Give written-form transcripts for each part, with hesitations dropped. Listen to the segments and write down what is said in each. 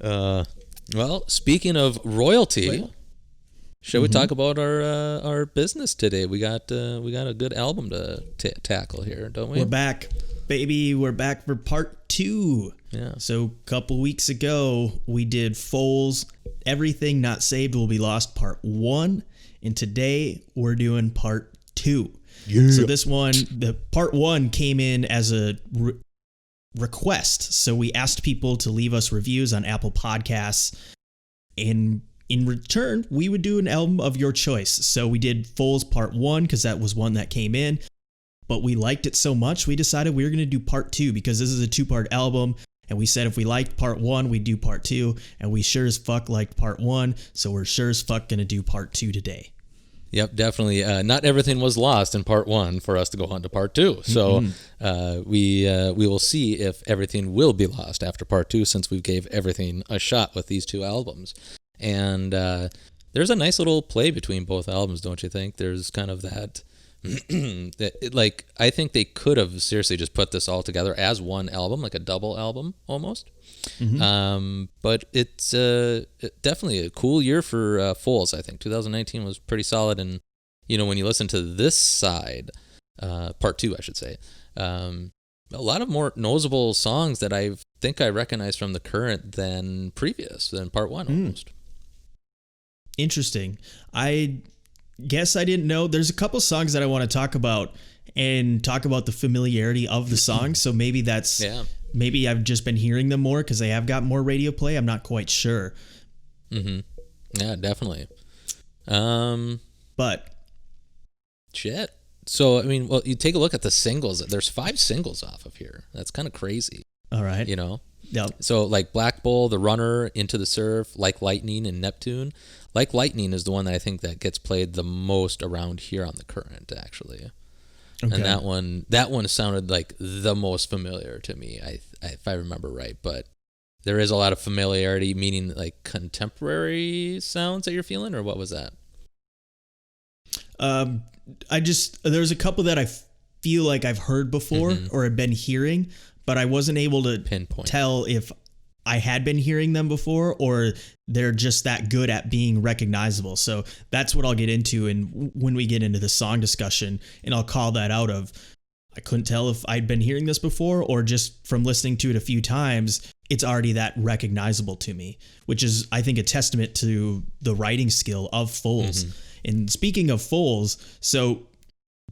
Well, speaking of royalty, shall we Mm-hmm. talk about our business today? We got a good album to tackle here, don't we? We're back, baby. We're back for part 2. Yeah. So a couple weeks ago, we did Foals, Everything Not Saved Will Be Lost, part 1. And today, we're doing part 2. Yeah. So this one, the part 1 came in as a request. So we asked people to leave us reviews on Apple Podcasts. And in return, we would do an album of your choice. So we did Foals part 1 because that was one that came in. But we liked it so much, we decided we were going to do part 2 because this is a 2-part album. And we said if we liked part 1, we'd do part 2. And we sure as fuck liked part 1. So we're sure as fuck going to do part 2 today. Yep, definitely. Not everything was lost in part 1 for us to go on to part 2. So we will see if everything will be lost after part 2, since we gave everything a shot with these 2 albums. And there's a nice little play between both albums, don't you think? There's kind of that, I think they could have seriously just put this all together as one album, like a double album almost. But it's definitely a cool year for Foals. I think 2019 was pretty solid. And, when you listen to this side, part 2, I should say, a lot of more noticeable songs that I think I recognize from the current than part 1 almost. Interesting. I guess I didn't know. There's a couple songs that I want to talk about and talk about the familiarity of the song. So maybe that's, maybe I've just been hearing them more because they have got more radio play. I'm not quite sure. Yeah, definitely. But shit. So, you take a look at the singles. There's 5 singles off of here. That's kind of crazy. All right. Yep. So, like Black Bull, The Runner, Into the Surf, Like Lightning, and Neptune. Like Lightning is the one that I think that gets played the most around here on the current, actually. Okay. And that one sounded like the most familiar to me, if I remember right. But there is a lot of familiarity, meaning like contemporary sounds that you're feeling, or what was that? There's a couple that I feel like I've heard before or have been hearing, but I wasn't able to tell if I had been hearing them before or they're just that good at being recognizable. So that's what I'll get into when we get into the song discussion, and I'll call that out of I couldn't tell if I'd been hearing this before or just from listening to it a few times, it's already that recognizable to me, which is, I think, a testament to the writing skill of Foals. And speaking of Foals, so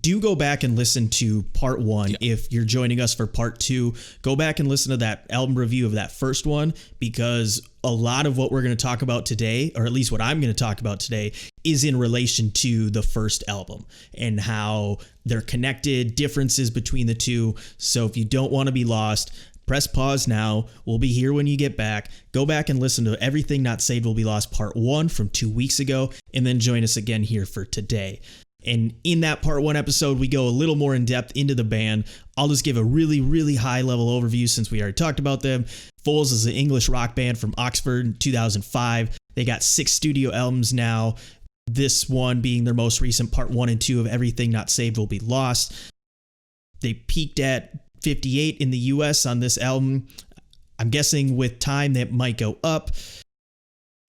do go back and listen to part 1. If you're joining us for part 2, go back and listen to that album review of that first one, because a lot of what we're going to talk about today, or at least what I'm going to talk about today, is in relation to the first album and how they're connected, differences between the two. So if you don't want to be lost, press pause now. We'll be here when you get back. Go back and listen to Everything Not Saved Will Be Lost part 1 from 2 weeks ago, and then join us again here for today. And in that part 1 episode, we go a little more in depth into the band. I'll just give a really, really high level overview since we already talked about them. Foals is an English rock band from Oxford in 2005. They got 6 studio albums now. This one being their most recent, part 1 and 2 of Everything Not Saved Will Be Lost. They peaked at 58 in the US on this album. I'm guessing with time that might go up.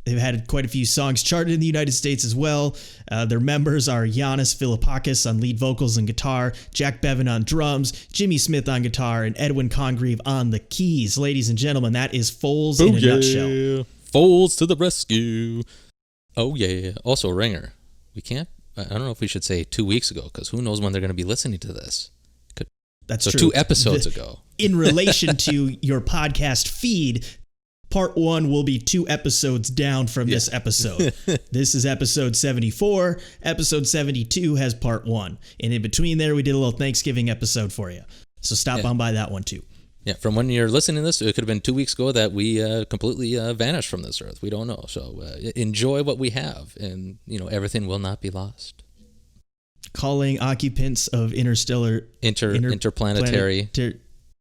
They've had quite a few songs charted in the United States as well. Their members are Yannis Philippakis on lead vocals and guitar, Jack Bevan on drums, Jimmy Smith on guitar, and Edwin Congreve on the keys. Ladies and gentlemen, that is Foals in a nutshell. Foals to the rescue. Oh, yeah. Also, Ringer. I don't know if we should say 2 weeks ago, because who knows when they're going to be listening to this. That's so true. 2 episodes ago. In relation to your podcast feed, part 1 will be 2 episodes down from this episode. This is episode 74. Episode 72 has part 1. And in between there, we did a little Thanksgiving episode for you. So stop on by that one too. Yeah, from when you're listening to this, it could have been 2 weeks ago that we completely vanished from this earth. We don't know. So enjoy what we have, and everything will not be lost. Calling occupants of interstellar... Interplanetary.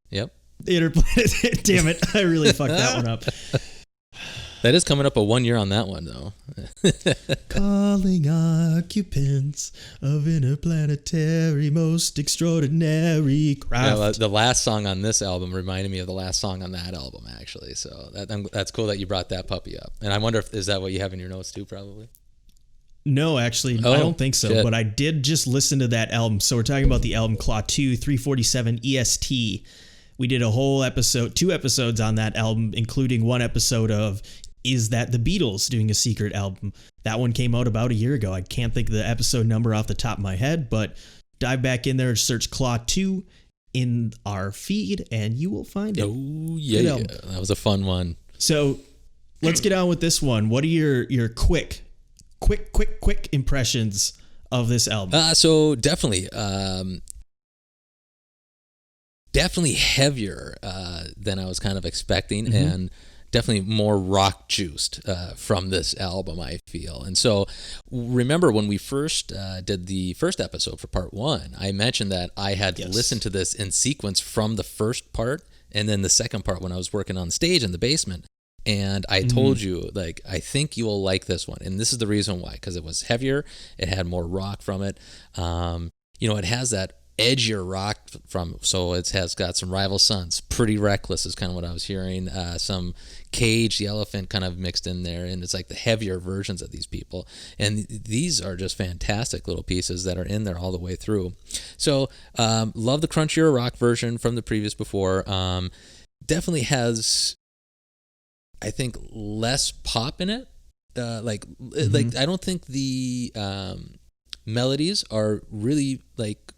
Yep. Interplanetary. Damn it. I really fucked that one up. That is coming up a 1 year on that one, though. Calling occupants of interplanetary most extraordinary craft. Yeah, the last song on this album reminded me of the last song on that album, actually. So that's cool that you brought that puppy up. And I wonder is that what you have in your notes too, probably? No, actually, I don't think so. Shit. But I did just listen to that album. So we're talking about the album Claw 2, 347 EST. We did a whole episode, 2 episodes on that album, including one episode of Is That the Beatles doing a secret album? That one came out about a year ago. I can't think of the episode number off the top of my head, but dive back in there and search Claw 2 in our feed, and you will find it. Oh, yeah. That was a fun one. So let's get on with this one. What are your quick impressions of this album? So definitely heavier than I was kind of expecting, and definitely more rock juiced from this album, I feel. And so remember when we first did the first episode for part 1, I mentioned that I had listened to this in sequence from the first part and then the second part when I was working on stage in the basement. And I told you, like, I think you will like this one. And this is the reason why, because it was heavier. It had more rock from it. It has that edgier rock so it has got some Rival Sons. Pretty Reckless is kind of what I was hearing. Some Cage, the Elephant kind of mixed in there. And it's like the heavier versions of these people. And these are just fantastic little pieces that are in there all the way through. So love the crunchier rock version from the previous before. Definitely has, I think, less pop in it. Like I don't think the melodies are really like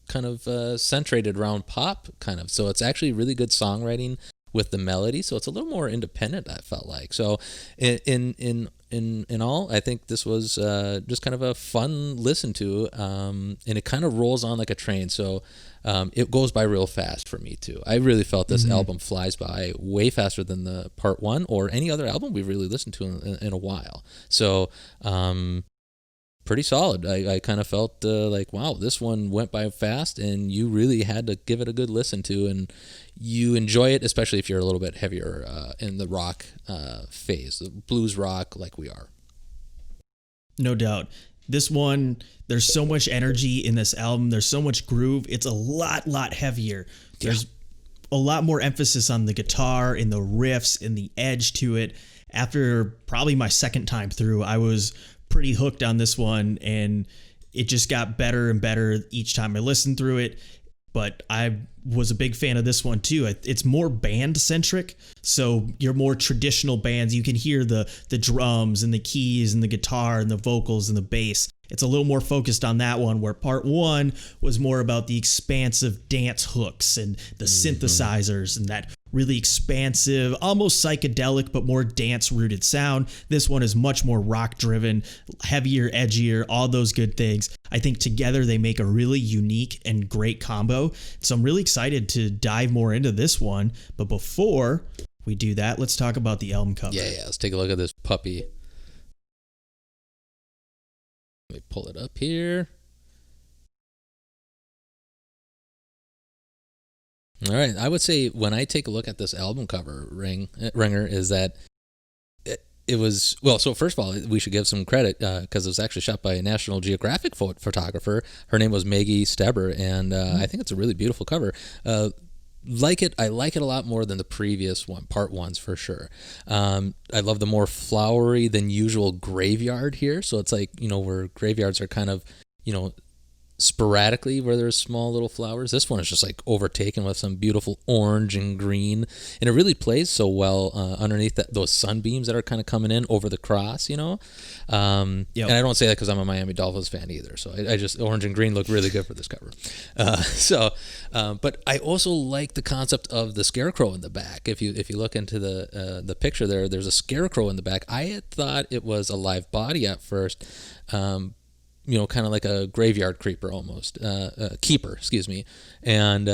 kind of centrated around pop kind of. So it's actually really good songwriting with the melody. So it's a little more independent, I felt like. So in all, I think this was just kind of a fun listen to, and it kind of rolls on like a train. So it goes by real fast for me too. I really felt this album flies by way faster than the part 1 or any other album we've really listened to in a while. So pretty solid. I kind of felt like, wow, this one went by fast, and you really had to give it a good listen to, and you enjoy it, especially if you're a little bit heavier in the rock phase, the blues rock like we are. No doubt. This one, there's so much energy in this album. There's so much groove. It's a lot heavier. There's a lot more emphasis on the guitar and the riffs and the edge to it. After probably my second time through, I was pretty hooked on this one, and it just got better and better each time I listened through it. But I was a big fan of this one too. It's more band centric, so your more traditional bands, you can hear the drums and the keys and the guitar and the vocals and the bass. It's a little more focused on that one, where part 1 was more about the expansive dance hooks and the synthesizers and that really expansive, almost psychedelic, but more dance-rooted sound. This one is much more rock-driven, heavier, edgier, all those good things. I think together they make a really unique and great combo. So I'm really excited to dive more into this one. But before we do that, let's talk about the album cover. Yeah, let's take a look at this puppy. Let me pull it up here. All right, I would say when I take a look at this album cover, Ringer, is that it was, well, so first of all, we should give some credit because it was actually shot by a National Geographic photographer. Her name was Maggie Steber, and I think it's a really beautiful cover. I like it a lot more than the previous one, part 1's for sure. I love the more flowery than usual graveyard here. So it's like, where graveyards are kind of, sporadically where there's small little flowers. This one is just like overtaken with some beautiful orange and green, and it really plays so well underneath those sunbeams that are kind of coming in over the cross, And I don't say that because I'm a Miami Dolphins fan either, so I just, orange and green look really good for this cover. But I also like the concept of the scarecrow in the back. If you look into the picture there's a scarecrow in the back. I had thought it was a live body at first, kind of like a graveyard creeper almost, keeper, excuse me. And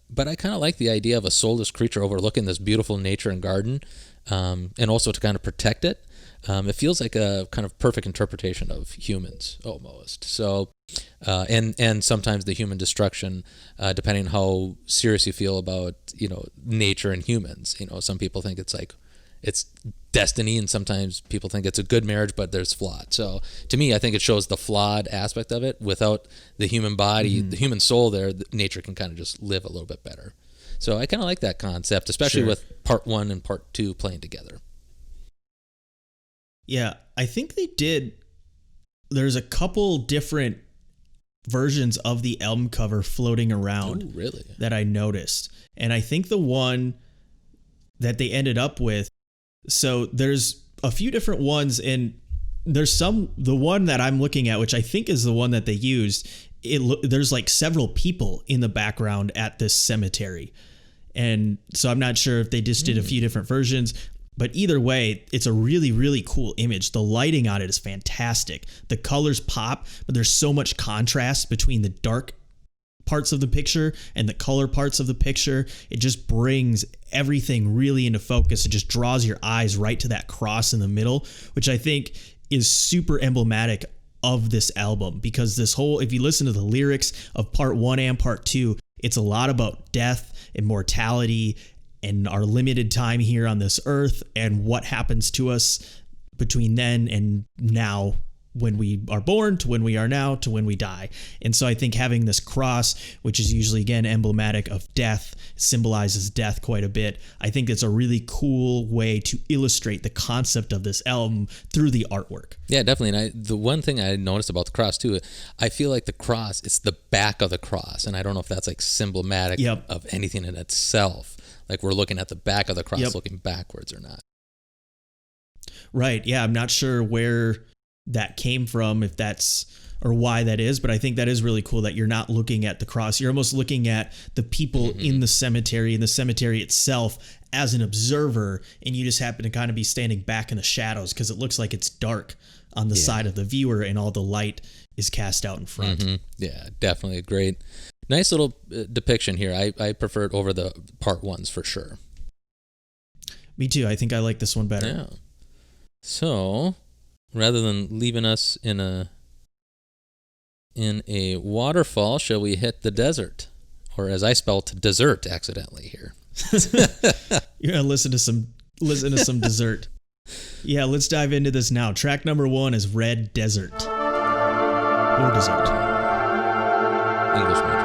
but I kind of like the idea of a soulless creature overlooking this beautiful nature and garden, and also to kind of protect it. It feels like a kind of perfect interpretation of humans almost. So, and sometimes the human destruction, depending on how serious you feel about, nature and humans. Some people think it's like it's destiny, and sometimes people think it's a good marriage, but there's flawed. So to me, I think it shows the flawed aspect of it. Without the human body, the human soul there, nature can kind of just live a little bit better. So I kind of like that concept, especially with part 1 and part 2 playing together. Yeah, I think they did. There's a couple different versions of the album cover floating around. Ooh, really? That I noticed. And I think the one that they ended up with, so there's a few different ones, and the one that I'm looking at, which I think is the one that they used, there's like several people in the background at this cemetery. And so I'm not sure if they just did a few different versions, but either way, it's a really, really cool image. The lighting on it is fantastic. The colors pop, but there's so much contrast between the dark parts of the picture and the color parts of the picture. It just brings everything really into focus. It just draws your eyes right to that cross in the middle, which I think is super emblematic of this album, because this whole, if you listen to the lyrics of part 1 and part 2, it's a lot about death and mortality and our limited time here on this earth and what happens to us between then and now, when we are born to when we are now to when we die. And so I think having this cross, which is usually, again, emblematic of death, symbolizes death quite a bit. I think it's a really cool way to illustrate the concept of this album through the artwork. Yeah, definitely. And the one thing I noticed about the cross too, I feel like the cross, it's the back of the cross. And I don't know if that's like symbolic of anything in itself. Like we're looking at the back of the cross looking backwards or not. Right. Yeah. I'm not sure where that came from, if that's, or why that is, but I think that is really cool that you're not looking at the cross. You're almost looking at the people in the cemetery itself as an observer, and you just happen to kind of be standing back in the shadows because it looks like it's dark on the side of the viewer and all the light is cast out in front. Yeah, definitely a great, nice little depiction here. I prefer it over the part 1s for sure. Me too. I think I like this one better. Yeah. So rather than leaving us in a waterfall, shall we hit the desert? Or as I spelled dessert accidentally here. You're gonna listen to some dessert. Yeah, let's dive into this now. Track number 1 is Red Desert. Or Dessert. English major.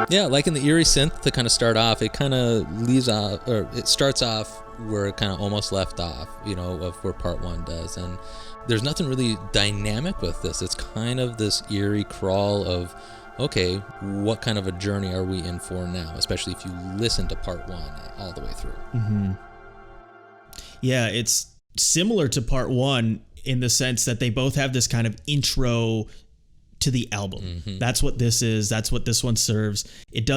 Yeah, like in the eerie synth to kind of start off, it kind of leaves off, or it starts off where it kind of almost left off, of where part 1 does. And there's nothing really dynamic with this. It's kind of this eerie crawl of, okay, what kind of a journey are we in for now? Especially if you listen to part 1 all the way through. Yeah, it's similar to part 1 in the sense that they both have this kind of intro to the album. That's what this is. That's what this one serves. It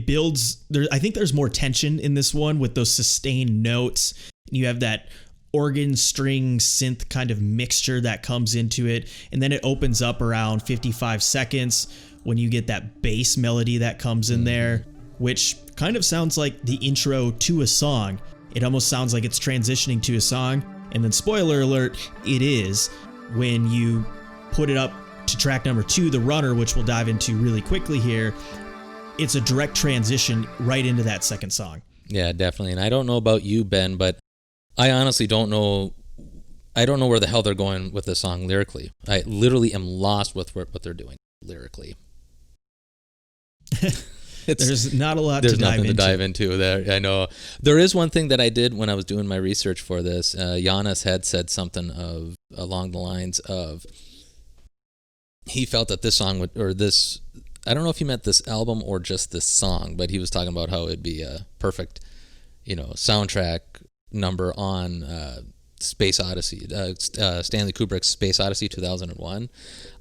builds there. I think there's more tension in this one with those sustained notes. You have that organ string synth kind of mixture that comes into it. And then it opens up around 55 seconds when you get that bass melody that comes in there, which kind of sounds like the intro to a song. It almost sounds like it's transitioning to a song. And then spoiler alert, it is when you put it up to track number 2, The Runner, which we'll dive into really quickly here. It's a direct transition right into that second song. Yeah, definitely. And I don't know about you, Ben, but I honestly don't know. I don't know where the hell they're going with this song lyrically. I literally am lost with what they're doing lyrically. There's not a lot to dive into there. I know. There is one thing that I did when I was doing my research for this. Giannis had said something along the lines of, he felt that this song I don't know if he meant this album or just this song, but he was talking about how it'd be a perfect, soundtrack number on Space Odyssey, Stanley Kubrick's Space Odyssey 2001.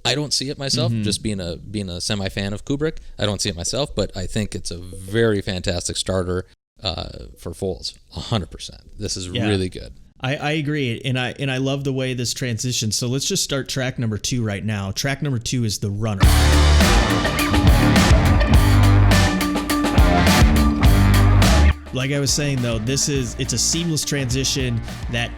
I don't see it myself, just being a semi-fan of Kubrick. I don't see it myself, but I think it's a very fantastic starter for Foals, 100%. This is really good. I agree, and I love the way this transitions. So let's just start track number 2 right now. Track number 2 is The Runner. Like I was saying though, it's a seamless transition. That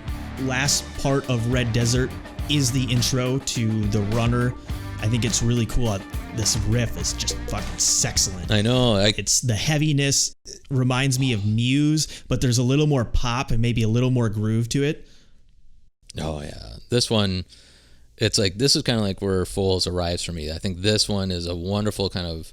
last part of Red Desert is the intro to The Runner, I think it's really cool. This riff is just fucking sexcellent. I know. It's the heaviness reminds me of Muse, but there's a little more pop and maybe a little more groove to it. Oh yeah, this one, it's like, this is kind of like where Foals arrives for me. I think this one is a wonderful kind of,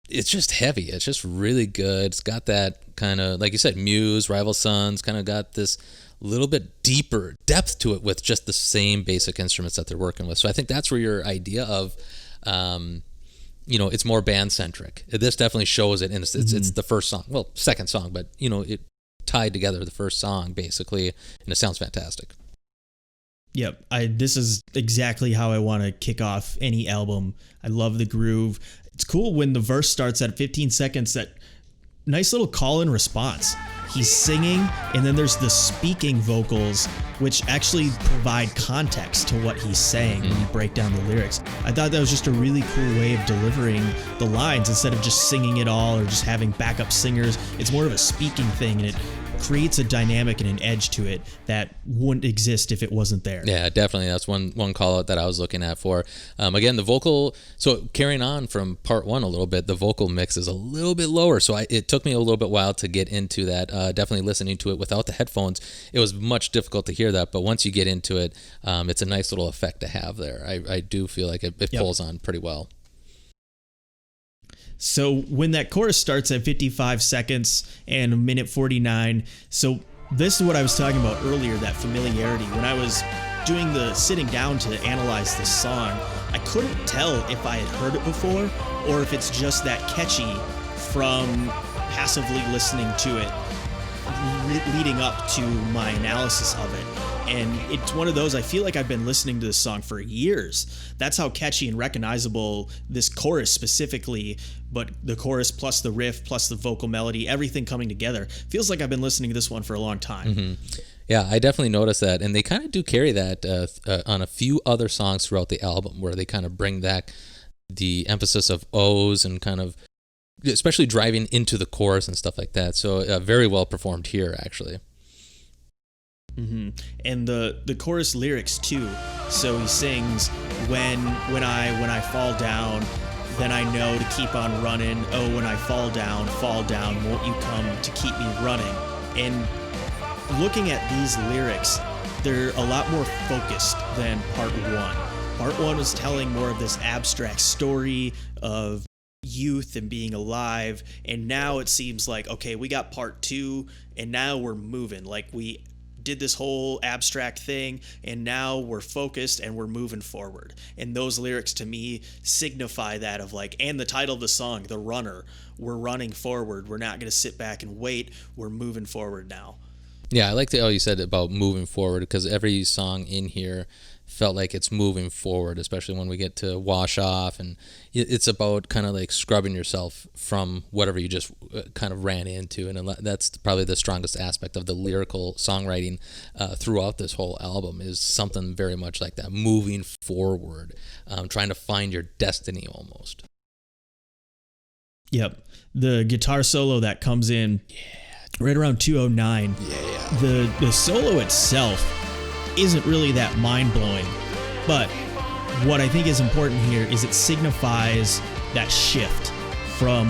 it's just heavy. It's just really good. It's got that kind of, like you said, Muse, Rival Sons, kind of got this little bit deeper depth to it with just the same basic instruments that they're working with. So I think that's where your idea of, it's more band centric. This definitely shows it, and it's the first song, well, second song, but it tied together the first song basically, and it sounds fantastic. Yep, this is exactly how I want to kick off any album. I love the groove. It's cool when the verse starts at 15 seconds, that nice little call and response. He's singing, and then there's the speaking vocals, which actually provide context to what he's saying when you break down the lyrics. I thought that was just a really cool way of delivering the lines instead of just singing it all or just having backup singers. It's more of a speaking thing, and it creates a dynamic and an edge to it that wouldn't exist if it wasn't there. Yeah, definitely. That's one call out that I was looking at for. Again, the vocal, so carrying on from part one a little bit, the vocal mix is a little bit lower. So it took me a little bit while to get into that. Definitely listening to it without the headphones, it was much difficult to hear that. But once you get into it, it's a nice little effect to have there. I do feel like it pulls on pretty well. So when that chorus starts at 55 seconds and a minute 49, so this is what I was talking about earlier, that familiarity. When I was doing the sitting down to analyze this song, I couldn't tell if I had heard it before or if it's just that catchy from passively listening to it leading up to my analysis of it. And it's one of those, I feel like I've been listening to this song for years. That's how catchy and recognizable this chorus specifically, but the chorus plus the riff plus the vocal melody, everything coming together, feels like I've been listening to this one for a long time. Mm-hmm. Yeah, I definitely noticed that. And they kind of do carry that on a few other songs throughout the album, where they kind of bring back the emphasis of O's and kind of, especially driving into the chorus and stuff like that. So very well performed here, actually. Mm-hmm. And the chorus lyrics too. So he sings, when I fall down, then I know to keep on running. Oh, when I fall down, won't you come to keep me running? And looking at these lyrics, they're a lot more focused than part one. Part one was telling more of this abstract story of youth and being alive, and now it seems like, okay, we got part two, and now we're moving. Like, we did this whole abstract thing, and now we're focused and we're moving forward. And those lyrics to me signify that, of like, and the title of the song, The Runner, we're running forward. We're not going to sit back and wait. We're moving forward now. Yeah, I like how you said about moving forward, because every song in here felt like it's moving forward, especially when we get to Wash Off, and it's about kind of like scrubbing yourself from whatever you just kind of ran into, and that's probably the strongest aspect of the lyrical songwriting throughout this whole album, is something very much like that, moving forward, trying to find your destiny almost. Yep. The guitar solo that comes in right around 209. Yeah. The solo itself isn't really that mind-blowing, but what I think is important here is it signifies that shift from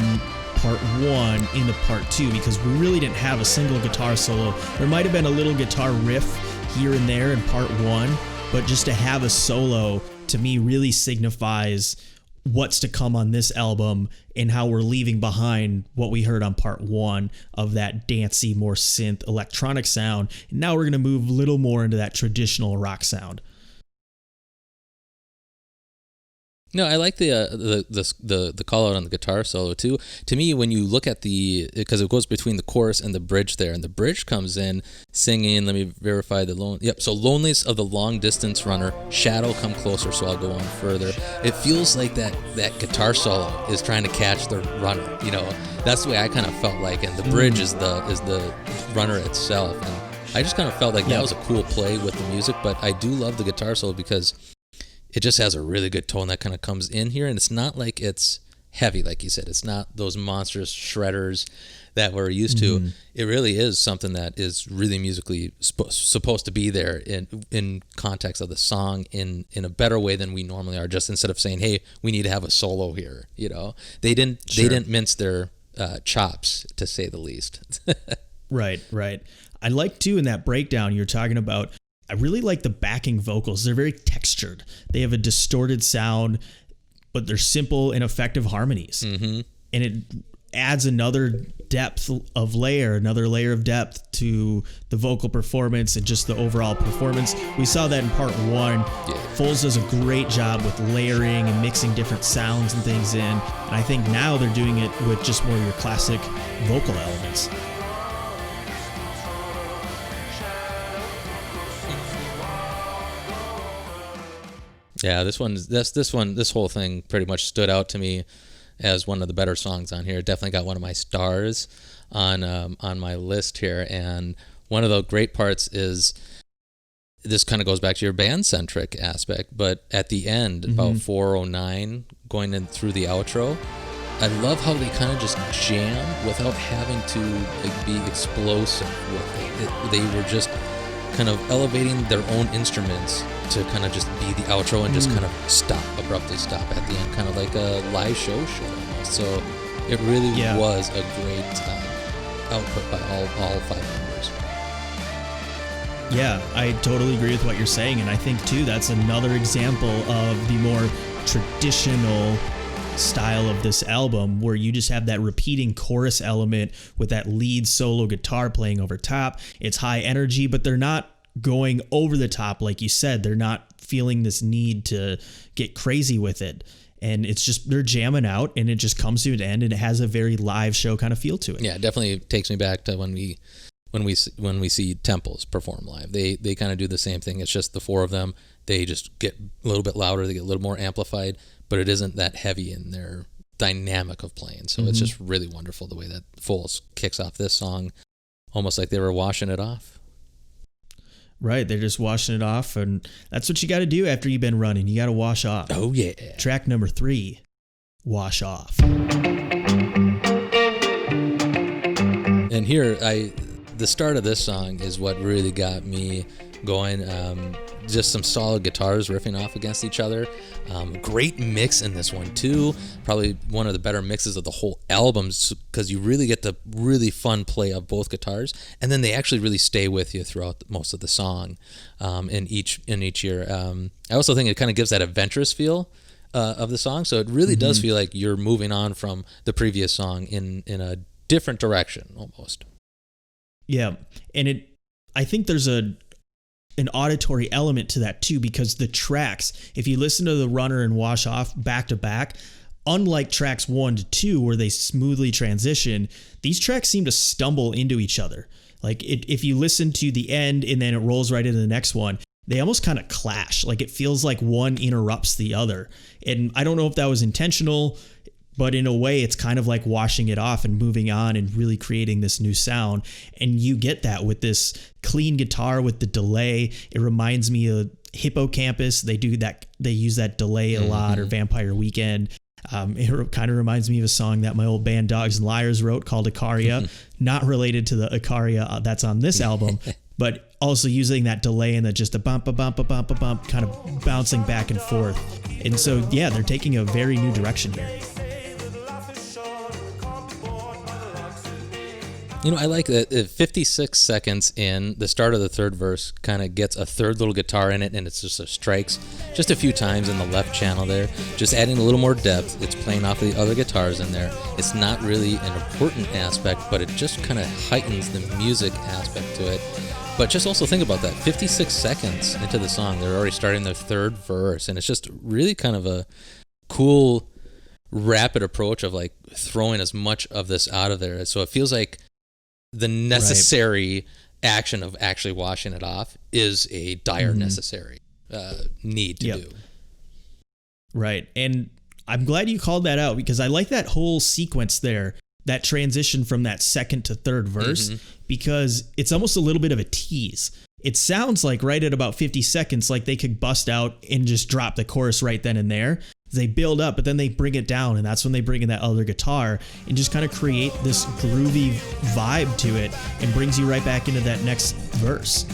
part one into part two, because we really didn't have a single guitar solo. There might have been a little guitar riff here and there in part one, but just to have a solo, to me, really signifies what's to come on this album and how we're leaving behind what we heard on part one of that dancey, more synth electronic sound. And now we're going to move a little more into that traditional rock sound. No, I like the call out on the guitar solo too. To me, when you look at because it goes between the chorus and the bridge there, and the bridge comes in singing, let me verify so Loneliest of the Long Distance Runner, Shadow Come Closer, so I'll go on further. It feels like that guitar solo is trying to catch the runner, that's the way I kind of felt like, and the bridge is the runner itself. And I just kind of felt like that was a cool play with the music, but I do love the guitar solo because it just has a really good tone that kind of comes in here, and it's not like it's heavy, like you said. It's not those monstrous shredders that we're used to. It really is something that is really musically supposed to be there in context of the song in a better way than we normally are. Just instead of saying, "Hey, we need to have a solo here," they didn't mince their chops, to say the least. Right. I like too in that breakdown you're talking about. I really like the backing vocals. They're very textured. They have a distorted sound, but they're simple and effective harmonies. And it adds another layer of depth to the vocal performance and just the overall performance. We saw that in part 1. Foals does a great job with layering and mixing different sounds and things in. And I think now they're doing it with just more of your classic vocal elements. Yeah, this whole thing pretty much stood out to me as one of the better songs on here. It definitely got one of my stars on my list here. And one of the great parts is, this kind of goes back to your band-centric aspect, but at the end, about 4:09, going in through the outro, I love how they kind of just jam without having to be explosive with it. They were just kind of elevating their own instruments to kind of just be the outro and just kind of abruptly stop at the end, kind of like a live show almost. So it really was a great output by all 5 members. Yeah, I totally agree with what you're saying, and I think too that's another example of the more traditional style of this album, where you just have that repeating chorus element with that lead solo guitar playing over top. It's high energy, but they're not going over the top, like you said. They're not feeling this need to get crazy with it, and it's just they're jamming out, and it just comes to an end, and it has a very live show kind of feel to it. Yeah, it definitely takes me back to when we see Temples perform live. They kind of do the same thing. It's just the 4 of them. They just get a little bit louder. They get a little more amplified, but it isn't that heavy in their dynamic of playing. So it's just really wonderful the way that Foals kicks off this song, almost like they were washing it off. Right, they're just washing it off, and that's what you got to do after you've been running. You got to wash off. Oh, yeah. Track number 3, Wash Off. And here, the start of this song is what really got me going. Just some solid guitars riffing off against each other. Great mix in this one too. Probably one of the better mixes of the whole album, because you really get the really fun play of both guitars, and then they actually really stay with you throughout most of the song. In each year, I also think it kind of gives that adventurous feel of the song. So it really does feel like you're moving on from the previous song in a different direction almost. Yeah, and I think there's an auditory element to that too, because the tracks, if you listen to the Runner and Wash Off back to back, unlike tracks 1 to 2 where they smoothly transition, these tracks seem to stumble into each other. Like if you listen to the end and then it rolls right into the next one, they almost kind of clash. Like it feels like one interrupts the other. And I don't know if that was intentional, but in a way it's kind of like washing it off and moving on and really creating this new sound. And you get that with this clean guitar with the delay. It reminds me of Hippocampus. They use that delay a lot, or Vampire Weekend. It kind of reminds me of a song that my old band Dogs and Liars wrote called Icaria, not related to the Icaria that's on this album, but also using that delay and just a bump, a bump, a bump, a bump, kind of bouncing back and forth. And so, yeah, they're taking a very new direction here. You know, I like that 56 seconds in, the start of the third verse kind of gets a third little guitar in it, and it's just strikes just a few times in the left channel there, just adding a little more depth. It's playing off the other guitars in there. It's not really an important aspect, but it just kind of heightens the music aspect to it. But just also think about that, 56 seconds into the song, they're already starting their third verse, and it's just really kind of a cool, rapid approach of like throwing as much of this out of there. So it feels like the necessary action of actually washing it off is a dire necessary need to do. Right. And I'm glad you called that out, because I like that whole sequence there, that transition from that second to third verse, because it's almost a little bit of a tease. It sounds like right at about 50 seconds, like they could bust out and just drop the chorus right then and there. They build up, but then they bring it down, and that's when they bring in that other guitar and just kind of create this groovy vibe to it and brings you right back into that next verse.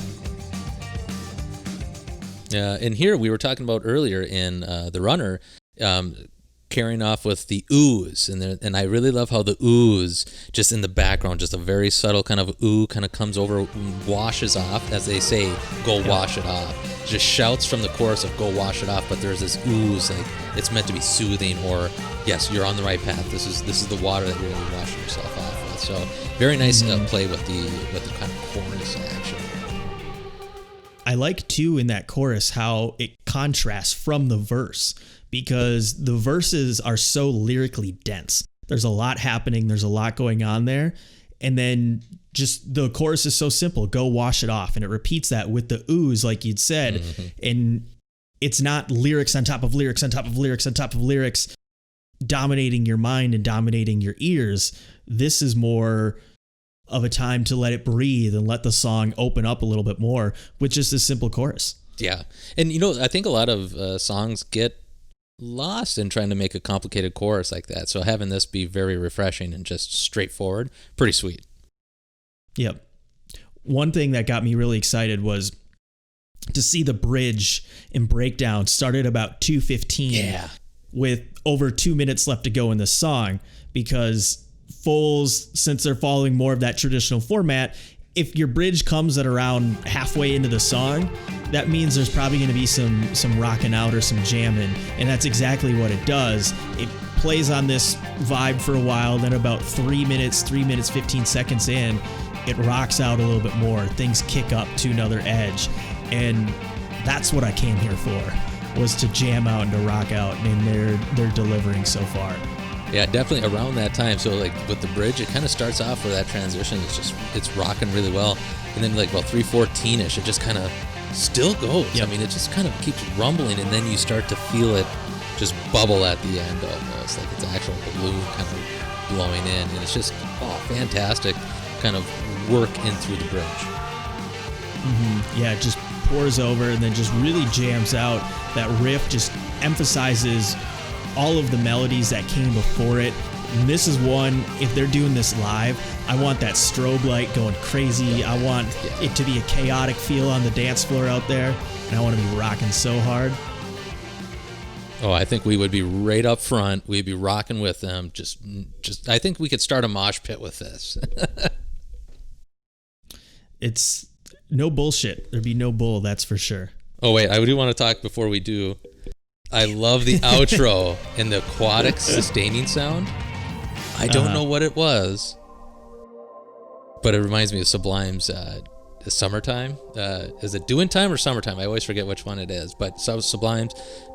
And here we were talking about earlier in The Runner, carrying off with the ooze, and I really love how the ooze just in the background, just a very subtle kind of ooh kind of comes over, washes off, as they say, go wash it off. Just shouts from the chorus of go wash it off, but there's this ooze, like it's meant to be soothing, or yes, you're on the right path. This is the water that you're going to be washing yourself off with. So very nice play with the kind of chorus action. I like too in that chorus how it contrasts from the verse, because the verses are so lyrically dense. There's a lot happening. There's a lot going on there. And then just the chorus is so simple. Go wash it off. And it repeats that with the ooze, like you'd said. Mm-hmm. And it's not lyrics on top of lyrics on top of lyrics on top of lyrics dominating your mind and dominating your ears. This is more of a time to let it breathe and let the song open up a little bit more with just a simple chorus. Yeah. And, I think a lot of songs get lost in trying to make a complicated chorus like that. So having this be very refreshing and just straightforward, pretty sweet. Yep. One thing that got me really excited was to see the bridge and breakdown started about 2:15 with over 2 minutes left to go in the song, because Foals, since they're following more of that traditional format, if your bridge comes at around halfway into the song, that means there's probably going to be some rocking out or some jamming, and that's exactly what it does. It plays on this vibe for a while, then about 3 minutes 15 seconds in, it rocks out a little bit more. Things kick up to another edge, and that's what I came here for, was to jam out and to rock out, and they're delivering so far. Yeah, definitely around that time. So like with the bridge, it kind of starts off where that transition it's rocking really well, and then like about 3:14ish, it just kind of still goes. Yep. I mean, it just kind of keeps rumbling, and then you start to feel it just bubble at the end almost, like it's an actual balloon kind of blowing in, and it's just fantastic kind of work in through the bridge. Mm-hmm. Yeah, it just pours over and then just really jams out. That riff just emphasizes all of the melodies that came before it. And this is one, if they're doing this live, I want that strobe light going crazy. I want it to be a chaotic feel on the dance floor out there, and I want to be rocking so hard. Oh, I think we would be right up front. We'd be rocking with them. Just I think we could start a mosh pit with this. It's no bullshit. There'd be no bull, that's for sure. Oh, wait, I do want to talk before we do. I love the outro and the aquatic sustaining sound. I don't know what it was, but it reminds me of Sublime's Summertime. Is it Doing Time or Summertime? I always forget which one it is, but Sublime's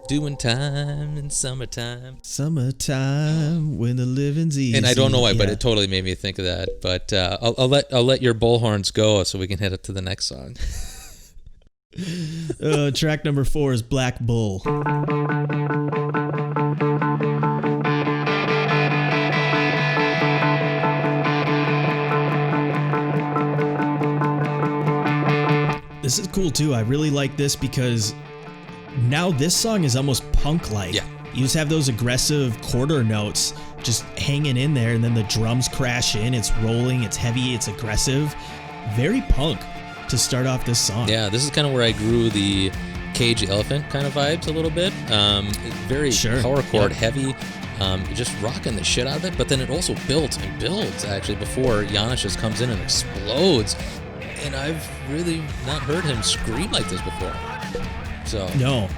Doing Time in Summertime. Summertime when the living's easy. And I don't know why, but it totally made me think of that. But I'll let your bullhorns go so we can head up to the next song. Track number 4 is Black Bull. This is cool too. I really like this because now this song is almost punk-like. Yeah. You just have those aggressive quarter notes just hanging in there, and then the drums crash in. It's rolling, it's heavy, it's aggressive. Very punk to start off this song. Yeah, this is kind of where I grew the Cage the Elephant kind of vibes a little bit. Very power chord heavy, just rocking the shit out of it. But then it also builds and builds actually before Janis just comes in and explodes. And I've really not heard him scream like this before. So no.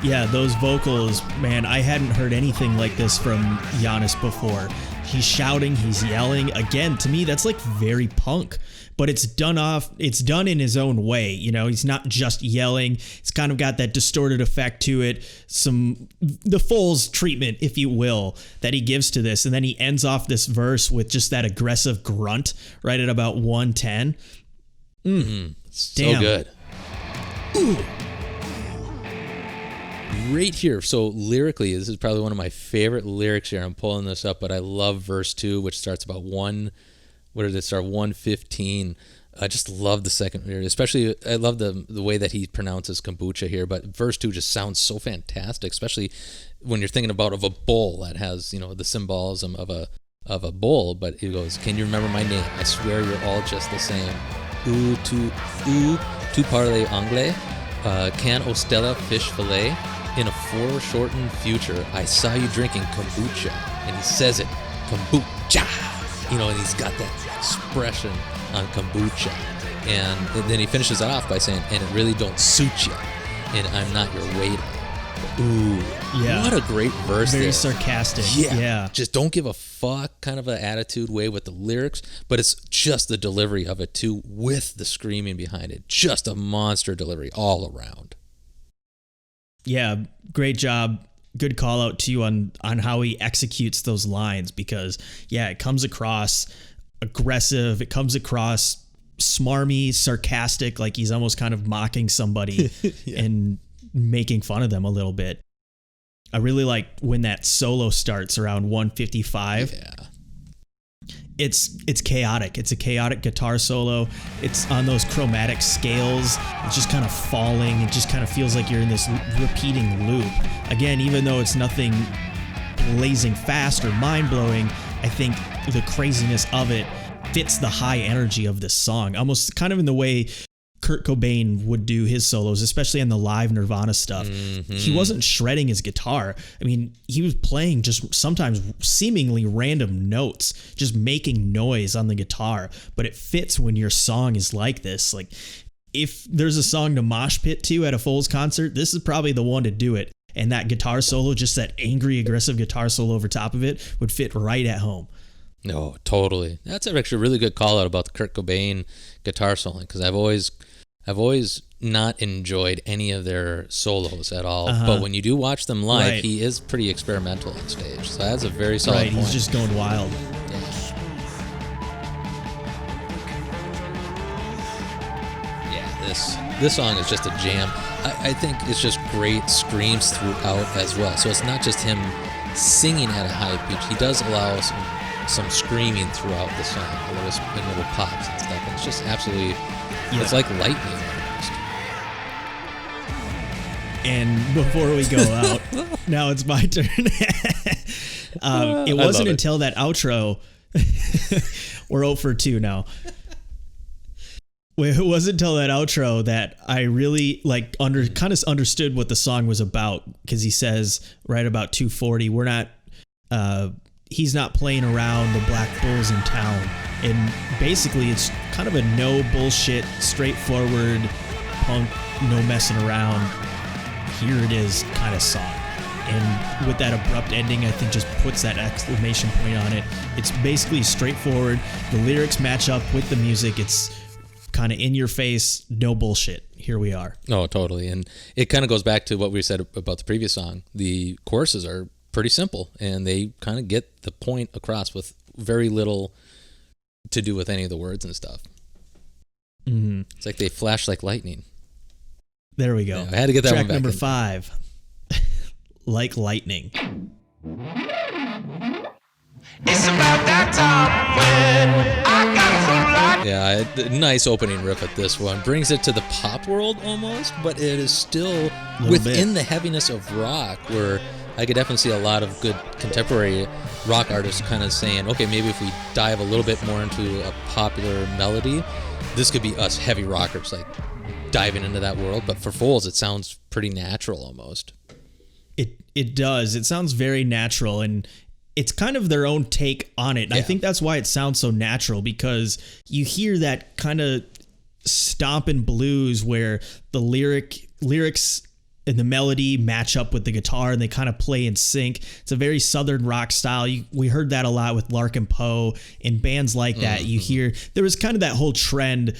Yeah, those vocals, man, I hadn't heard anything like this from Janis before. He's shouting, he's yelling. Again, to me, that's like very punk, but it's done in his own way. You know, he's not just yelling. It's kind of got that distorted effect to it. The Foals treatment, if you will, that he gives to this. And then he ends off this verse with just that aggressive grunt right at about 110. So good. Ooh. Right here. So lyrically, this is probably one of my favorite lyrics here. I'm pulling this up, but I love verse 2, which starts about 1 where did it start? 115. I just love the second lyric, especially I love the way that he pronounces kombucha here. But verse 2 just sounds so fantastic, especially when you're thinking about of a bowl that has, you know, the symbolism of a bowl. But he goes, "Can you remember my name? I swear you're all just the same. Tu parler anglais? Can Ostella fish fillet? In a foreshortened future, I saw you drinking kombucha," and he says it, kombucha, you know, and he's got that expression on kombucha, and then he finishes it off by saying, "And it really don't suit you, and I'm not your waiter." Ooh, yeah, what a great verse! Very there. Sarcastic. Yeah, just don't give a fuck kind of an attitude way with the lyrics, but it's just the delivery of it too, with the screaming behind it. Just a monster delivery all around. Yeah, great job. Good call out to you on how he executes those lines, because yeah, it comes across aggressive. It comes across smarmy, sarcastic, like he's almost kind of mocking somebody and making fun of them a little bit. I really like when that solo starts around 155. Yeah. It's chaotic. It's a chaotic guitar solo. It's on those chromatic scales. It's just kind of falling. It just kind of feels like you're in this repeating loop. Again, even though it's nothing blazing fast or mind-blowing, I think the craziness of it fits the high energy of this song, almost kind of in the way Kurt Cobain would do his solos, especially on the live Nirvana stuff. Mm-hmm. He wasn't shredding his guitar. I mean, he was playing just sometimes seemingly random notes, just making noise on the guitar, but it fits when your song is like this. Like, if there's a song to mosh pit to at a Foals concert, this is probably the one to do it. And that guitar solo, just that angry, aggressive guitar solo over top of it, would fit right at home. No, totally. That's actually a really good call out about the Kurt Cobain guitar soloing, because I've always not enjoyed any of their solos at all. But when you do watch them live, he is pretty experimental on stage. So that's a very solid point. He's just going wild. Yeah, this song is just a jam. I think it's just great screams throughout as well. So it's not just him singing at a high pitch. He does allow some screaming throughout the song, little pops and stuff. And it's just absolutely, it's like lightning almost. And before we go out, now it's my turn. It wasn't until that outro, we're 0 for 2 now. It wasn't until that outro that I really kind of understood what the song was about, because he says right about 2:40, we're not, he's not playing around the black bulls in town. And basically it's kind of a no bullshit, straightforward punk, no messing around, here it is kind of song. And with that abrupt ending, I think just puts that exclamation point on it. It's basically straightforward. The lyrics match up with the music. It's kind of in your face, no bullshit. Here we are. Oh, totally. And it kind of goes back to what we said about the previous song. The choruses are pretty simple, and they kind of get the point across with very little to do with any of the words and stuff. Mm-hmm. It's like they flash like lightning. There we go. Yeah, I had to get that Track one back number in. 5. Like lightning. It's about that time when I got from life. Yeah, nice opening riff at this one. Brings it to the pop world almost, but it is still within the heaviness of rock, where I could definitely see a lot of good contemporary rock artists kind of saying, okay, maybe if we dive a little bit more into a popular melody, this could be us heavy rockers, like diving into that world. But for Foals, it sounds pretty natural almost. It does. It sounds very natural, and it's kind of their own take on it. Yeah. I think that's why it sounds so natural, because you hear that kind of stomping blues where the lyrics and the melody match up with the guitar, and they kind of play in sync. It's a very southern rock style. We heard that a lot with Larkin Poe and bands like that. Mm-hmm. You hear there was kind of that whole trend.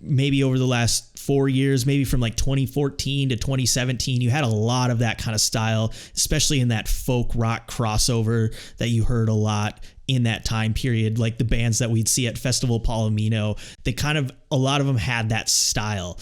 Maybe over the last 4 years, maybe from like 2014 to 2017, you had a lot of that kind of style, especially in that folk rock crossover that you heard a lot in that time period. Like the bands that we'd see at Festival Palomino, a lot of them had that style.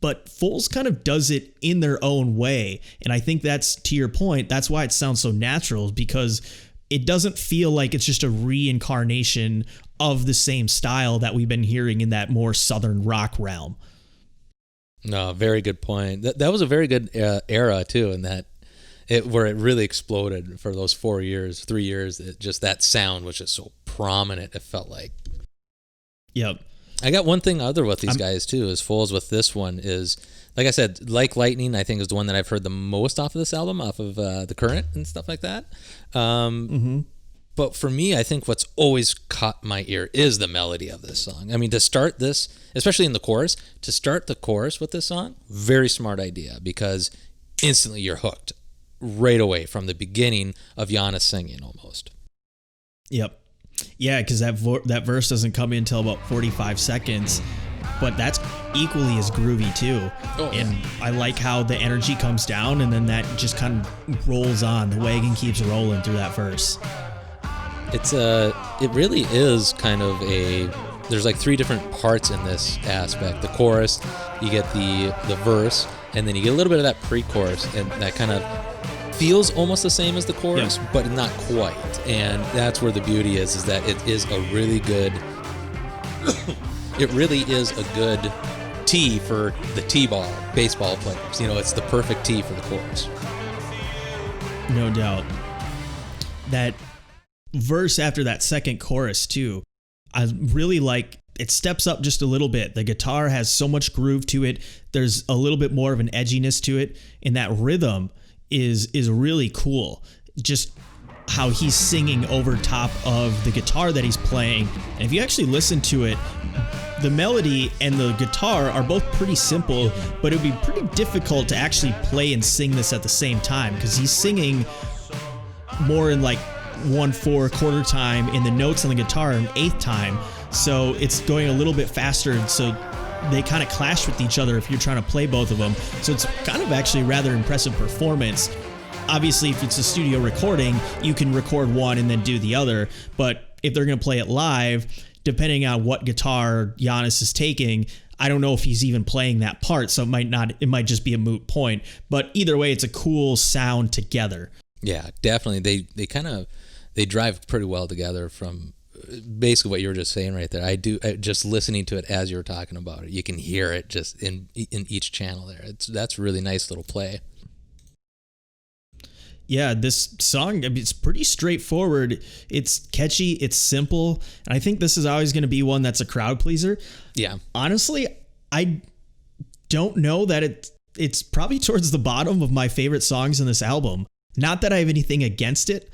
But Foals kind of does it in their own way. And I think that's, to your point, that's why it sounds so natural, because it doesn't feel like it's just a reincarnation of the same style that we've been hearing in that more southern rock realm. No, very good point. That was a very good era too, in that where it really exploded for those 3 years. Just that sound was just so prominent. It felt like. Yep. I got one thing other with these guys too, is Foals with this one is, like I said, Like Lightning, I think is the one that I've heard the most off of this album, off of The Current and stuff like that. But for me, I think what's always caught my ear is the melody of this song. I mean, to start this, especially in the chorus, to start the chorus with this song, very smart idea, because instantly you're hooked right away from the beginning of Giannis singing almost. Yep. Yeah, because that verse doesn't come in until about 45 seconds, but that's equally as groovy too. Oh, and yeah. I like how the energy comes down and then that just kind of rolls on. The wagon keeps rolling through that verse. It really is kind of there's like 3 different parts in this aspect. The chorus, you get the verse, and then you get a little bit of that pre-chorus, and that kind of feels almost the same as the chorus, but not quite. And that's where the beauty is that it is a really good it really is a good tee for the T-ball baseball players. It's the perfect tee for the chorus. No doubt. That verse after that second chorus too, I really like. It steps up just a little bit. The guitar has so much groove to it. There's a little bit more of an edginess to it, and that rhythm is really cool. Just how he's singing over top of the guitar that he's playing. And if you actually listen to it, the melody and the guitar are both pretty simple, but it would be pretty difficult to actually play and sing this at the same time, because he's singing more in like 1/4 quarter time, and the notes on the guitar in 1/8 time. So it's going a little bit faster, so they kind of clash with each other if you're trying to play both of them. So it's kind of actually rather impressive performance. Obviously, if it's a studio recording, you can record one and then do the other. But if they're going to play it live, depending on what guitar Giannis is taking, I don't know if he's even playing that part. So it might just be a moot point. But either way, it's a cool sound together. Yeah, definitely. They drive pretty well together from basically what you were just saying right there. Just listening to it as you were talking about it, you can hear it just in each channel there. That's a really nice little play. Yeah, this song, it's pretty straightforward. It's catchy, it's simple, and I think this is always going to be one that's a crowd pleaser. Yeah. Honestly, I don't know that it's probably towards the bottom of my favorite songs in this album. Not that I have anything against it.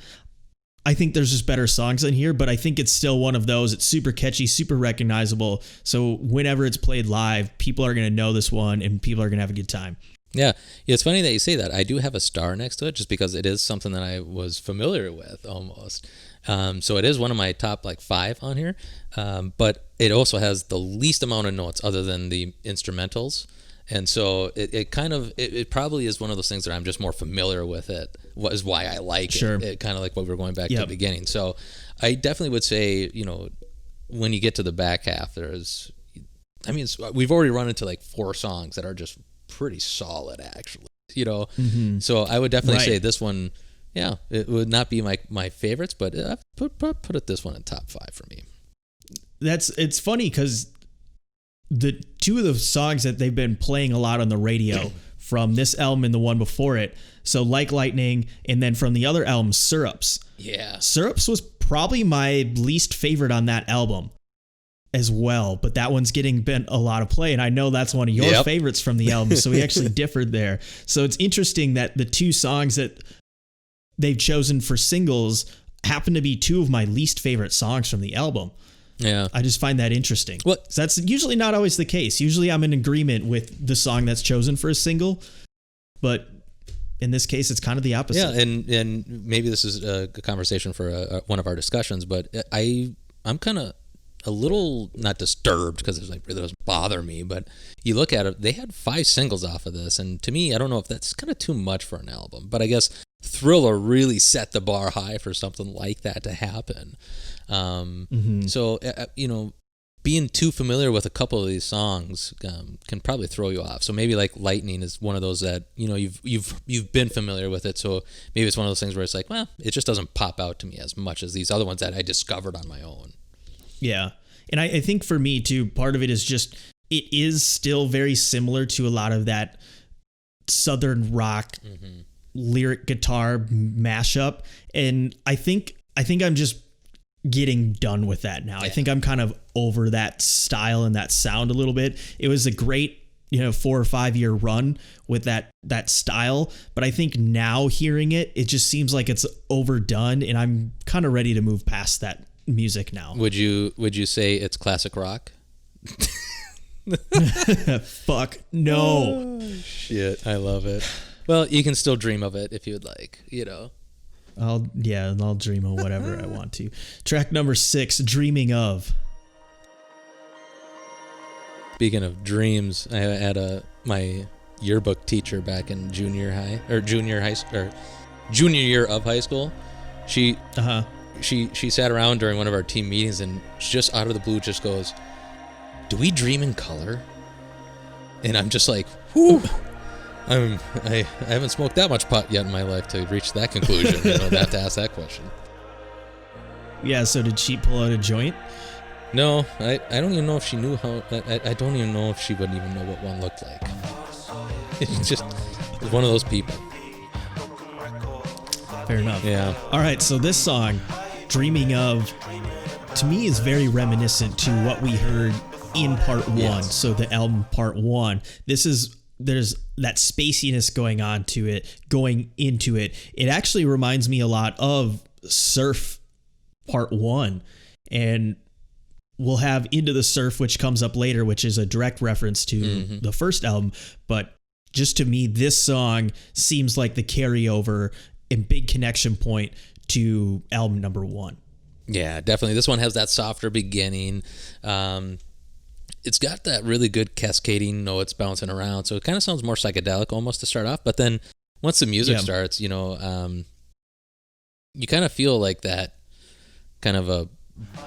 I think there's just better songs in here, but I think it's still one of those. It's super catchy, super recognizable. So whenever it's played live, people are going to know this one and people are going to have a good time. Yeah, it's funny that you say that. I do have a star next to it just because it is something that I was familiar with almost. So it is one of my top 5 on here, but it also has the least amount of notes other than the instrumentals. And so it probably is one of those things that I'm just more familiar with it, is why I like it. It kind of like what we were going back to the beginning. So I definitely would say, when you get to the back half, we've already run into 4 songs that are just pretty solid actually, So I would definitely say this one, it would not be my favorites, but I put it this one in top 5 for me. It's funny because the 2 of the songs that they've been playing a lot on the radio from this album and the one before it, so Like Lightning, and then from the other album, Syrups. Yeah. Syrups was probably my least favorite on that album as well, but that one's getting a lot of play, and I know that's one of your favorites from the album, so we actually differed there. So it's interesting that the 2 songs that they've chosen for singles happen to be 2 of my least favorite songs from the album. Yeah. I just find that interesting. So that's usually not always the case. Usually I'm in agreement with the song that's chosen for a single, but in this case, it's kind of the opposite. Yeah, and maybe this is a conversation for one of our discussions, but I'm kind of a little not disturbed because it doesn't bother me, but you look at it, they had 5 singles off of this, and to me, I don't know if that's kind of too much for an album, but I guess Thriller really set the bar high for something like that to happen. So being too familiar with a couple of these songs can probably throw you off. So maybe like Lightning is one of those that, you know, you've been familiar with it. So maybe it's one of those things where it's like, well, it just doesn't pop out to me as much as these other ones that I discovered on my own. Yeah. And I think for me too, part of it is just, it is still very similar to a lot of that Southern rock lyric guitar mashup. And I think I'm just getting done with that now. Yeah. I think I'm kind of over that style and that sound a little bit. It was a great, 4 or 5 year run with that style, but I think now hearing it just seems like it's overdone, and I'm kind of ready to move past that music now. Would you say it's classic rock? Fuck no. Oh, shit, I love it. Well, you can still dream of it if you would like, I'll dream of whatever I want to. Track number 6, Dreaming Of. Speaking of dreams, I had my yearbook teacher back in junior year of high school. She sat around during one of our team meetings and just out of the blue just goes, "Do we dream in color?" And I'm just like, whew. I haven't smoked that much pot yet in my life to reach that conclusion, not to ask that question. Yeah, so did she pull out a joint? No, I don't even know if she knew how. I don't even know if she would even know what one looked like. It's just one of those people. Fair enough. Yeah. All right, so this song, Dreaming Of, to me is very reminiscent to what we heard in part 1. Yes. So the album part 1. There's that spaciness going into it. It actually reminds me a lot of Surf part 1. And we'll have Into the Surf, which comes up later, which is a direct reference to the first album. But just to me, this song seems like the carryover and big connection point to album number 1. Yeah, definitely. This one has that softer beginning. It's got that really good cascading notes bouncing around, so it kind of sounds more psychedelic almost to start off. But then once the music starts, you kind of feel like that kind of a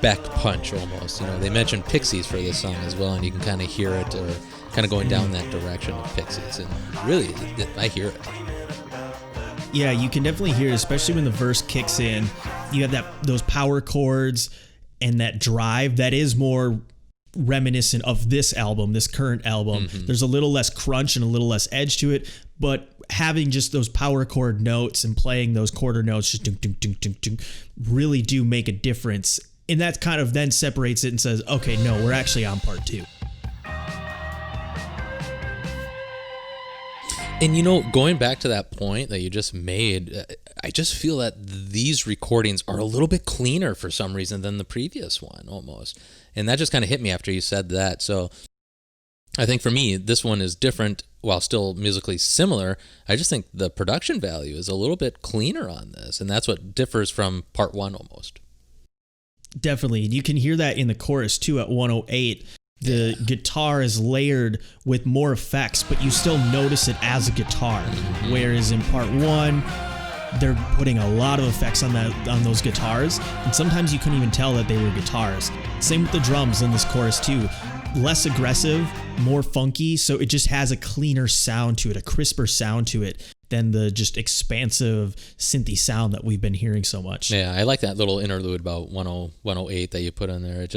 back punch almost. They mentioned Pixies for this song as well, and you can kind of hear it or kind of going down that direction of Pixies. And really, I hear it. Yeah, you can definitely hear it, especially when the verse kicks in. You have those power chords and that drive that is more reminiscent of this current album. There's a little less crunch and a little less edge to it, but having just those power chord notes and playing those quarter notes just ding, ding, ding, ding, ding, really do make a difference. And that kind of then separates it and says, okay, no, we're actually on part 2. And going back to that point that you just made, I just feel that these recordings are a little bit cleaner for some reason than the previous one almost. And that just kind of hit me after you said that. So I think for me, this one is different while still musically similar. I just think the production value is a little bit cleaner on this. And that's what differs from part 1 almost. Definitely. You can hear that in the chorus too at 108. The guitar is layered with more effects, but you still notice it as a guitar. Whereas in part 1, they're putting a lot of effects on those guitars, and sometimes you couldn't even tell that they were guitars. Same with the drums in this chorus too. Less aggressive, more funky, so it just has a cleaner sound to it, a crisper sound to it than the just expansive synthy sound that we've been hearing so much. Yeah, I like that little interlude about 108 that you put in there.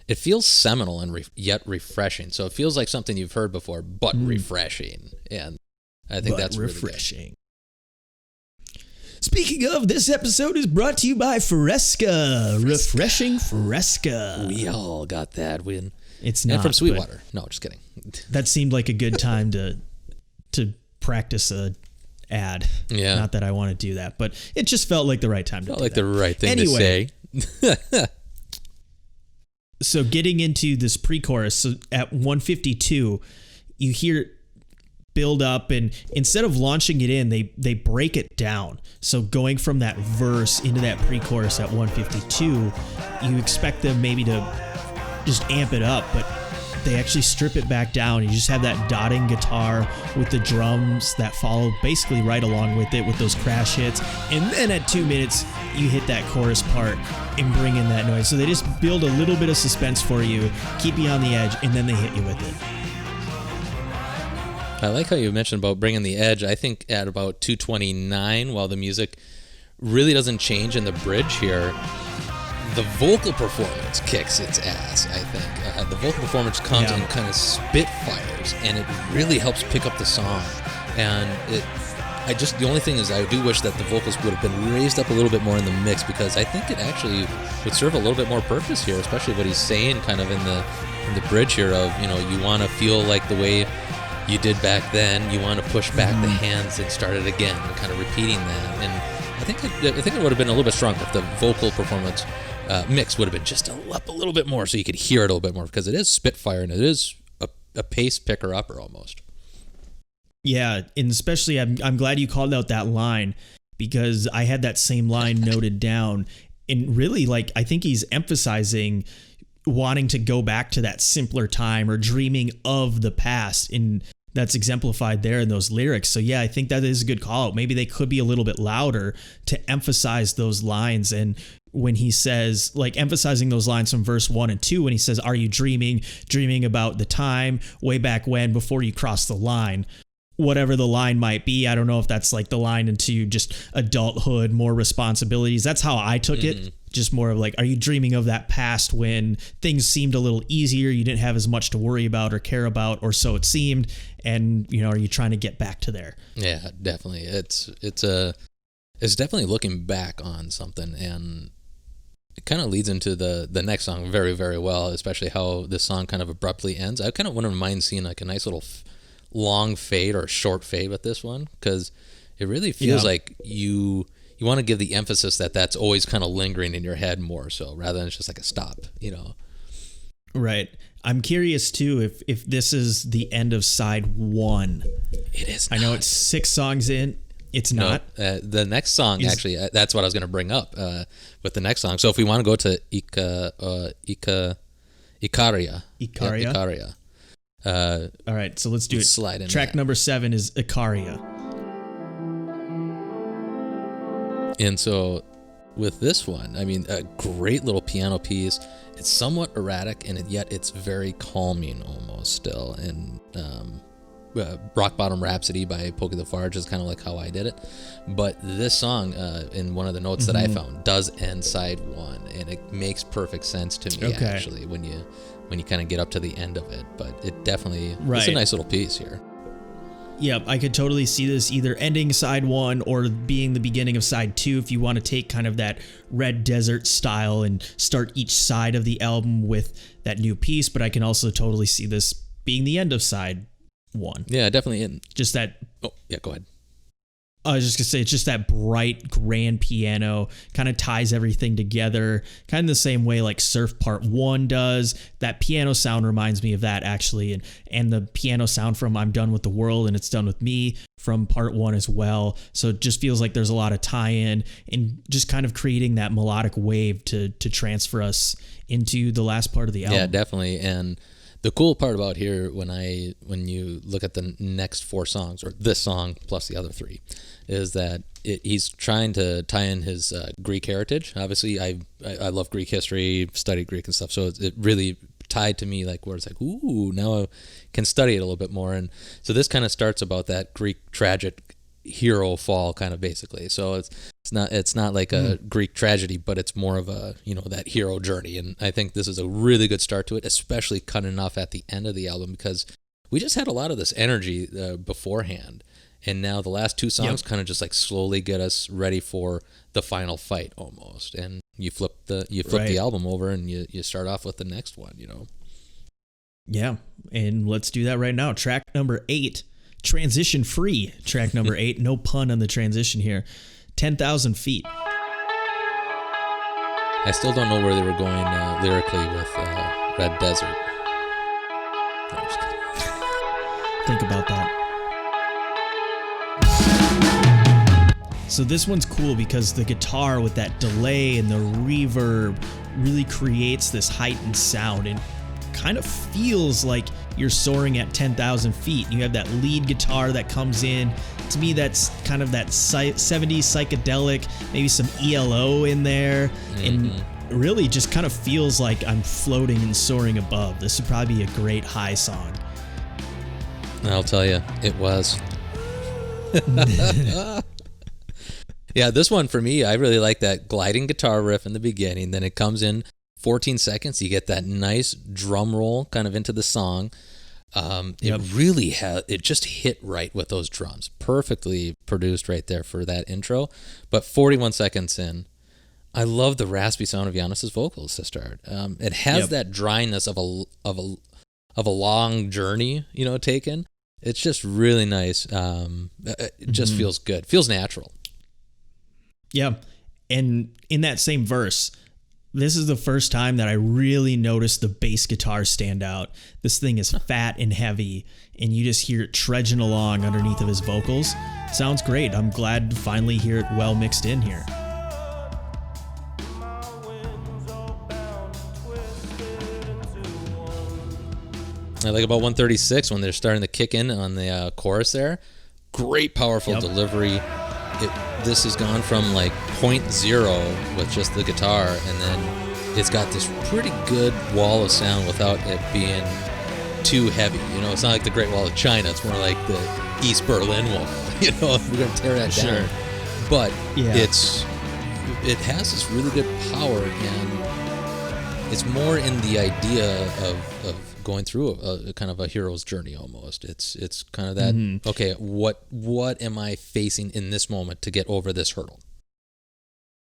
It feels seminal and yet refreshing. So it feels like something you've heard before, but refreshing. And I think that's refreshing. Really Speaking of, this episode is brought to you by Fresca. Refreshing Fresca. We all got that win. It's not. And from Sweetwater. No, just kidding. That seemed like a good time to practice a ad. Yeah. Not that I want to do that, but it just felt like the right time to do that. Felt like the right thing to say. So getting into this pre-chorus, so at 152, you hear build up, and instead of launching it in, they break it down. So going from that verse into that pre-chorus at 152, you expect them maybe to just amp it up, but they actually strip it back down. You just have that dotting guitar with the drums that follow basically right along with it with those crash hits. And then at 2 minutes, you hit that chorus part and bring in that noise. So they just build a little bit of suspense for you, keep you on the edge, and then they hit you with it. I like how you mentioned about bringing the edge. I think at about 2:29, while the music really doesn't change in the bridge here, the vocal performance kicks its ass, I think. The vocal performance comes and kind of spitfires, and it really helps pick up the song. And the only thing is I do wish that the vocals would have been raised up a little bit more in the mix, because I think it actually would serve a little bit more purpose here, especially what he's saying kind of in the bridge here of, you want to feel like the way you did back then, you want to push back the hands and start it again, and kind of repeating that. And I think it would have been a little bit stronger if the vocal performance mix would have been just up a little bit more, so you could hear it a little bit more, because it is spitfire and it is a pace picker upper almost. Yeah, and especially I'm glad you called out that line, because I had that same line noted down, and really, like, I think he's emphasizing wanting to go back to that simpler time or dreaming of the past, and that's exemplified there in those lyrics. So yeah, I think that is a good call out. Maybe they could be a little bit louder to emphasize those lines. And when he says, like, emphasizing those lines from verse 1 and 2, when he says, are you dreaming about the time way back when, before you cross the line, whatever the line might be. I don't know if that's like the line into just adulthood, more responsibilities. That's how I took it. Just more of like, are you dreaming of that past when things seemed a little easier? You didn't have as much to worry about or care about, or so it seemed. And, are you trying to get back to there? Yeah, definitely. It's definitely looking back on something, and it kind of leads into the next song very, very well, especially how this song kind of abruptly ends. I kind of wouldn't mind seeing like a nice little long fade or short fade with this one, because it really feels like you want to give the emphasis that that's always kind of lingering in your head more so, rather than it's just like a stop, Right. I'm curious too if this is the end of side 1. It is not. I know it's 6 songs in. It's not. The next song, actually, that's what I was going to bring up with the next song. So if we want to go to Icaria. Icaria. All right, so let's do it. Slide in. Track number 7 is Icaria. And so with this one, I mean, a great little piano piece. It's somewhat erratic, and yet it's very calming almost still. And Rock Bottom Rhapsody by Pokey the Farge is kind of like how I did it. But this song, in one of the notes that I found, does end side 1, and it makes perfect sense to me, actually, when you kind of get up to the end of it. But it definitely, it's a nice little piece here. Yep, I could totally see this either ending side 1 or being the beginning of side 2 if you want to take kind of that Red Desert style and start each side of the album with that new piece. But I can also totally see this being the end of side 1. Yeah, definitely. Just that. Oh, yeah, go ahead. I was just going to say, it's just that bright, grand piano, kind of ties everything together, kind of the same way like Surf Part 1 does. That piano sound reminds me of that, actually, and the piano sound from I'm Done with the World and It's Done with Me from Part 1 as well. So it just feels like there's a lot of tie-in and just kind of creating that melodic wave to transfer us into the last part of the album. Yeah, definitely. And the cool part about here, when you look at the next 4 songs, or this song plus the other 3, is that he's trying to tie in his Greek heritage. Obviously, I love Greek history, studied Greek and stuff, so it really tied to me, like where it's like, ooh, now I can study it a little bit more. And so this kind of starts about that Greek tragic hero fall, kind of basically. So it's not like a Greek tragedy, but it's more of a, that hero journey. And I think this is a really good start to it, especially cutting off at the end of the album, because we just had a lot of this energy beforehand. And now the last 2 songs kind of just like slowly get us ready for the final fight almost. And you flip the album over and you start off with the next one, Yeah. And let's do that right now. Track number 8, transition free. Track number 8, no pun on the transition here. 10,000 Feet. I still don't know where they were going lyrically with Red Desert. No, I'm just kidding. Think about that. So this one's cool because the guitar with that delay and the reverb really creates this heightened sound. And kind of feels like you're soaring at 10,000 feet. You have that lead guitar that comes in. To me, that's kind of that 70s psychedelic, maybe some ELO in there, and really just kind of feels like I'm floating and soaring above. This would probably be a great high song. I'll tell you, it was. Yeah, this one for me, I really like that gliding guitar riff in the beginning. Then it comes in 14 seconds. You get that nice drum roll kind of into the song. It really it just hit right with those drums. Perfectly produced right there for that intro. But 41 seconds in, I love the raspy sound of Giannis's vocals to start. It has that dryness of a long journey, taken. It's just really nice. It just feels good. Feels natural. Yeah. And in that same verse, this is the first time that I really noticed the bass guitar stand out. This thing is fat and heavy, and you just hear it trudging along underneath of his vocals. Sounds great. I'm glad to finally hear it well mixed in here. I like about 136 when they're starting to kick in on the chorus there. Great, powerful delivery. This has gone from like 0.0 with just the guitar, and then it's got this pretty good wall of sound without it being too heavy. It's not like the Great Wall of China. It's more like the East Berlin Wall. We're going to tear that down. But it has this really good power, and it's more in the idea of going through a kind of a hero's journey almost. It's kind of that, okay, what am I facing in this moment to get over this hurdle?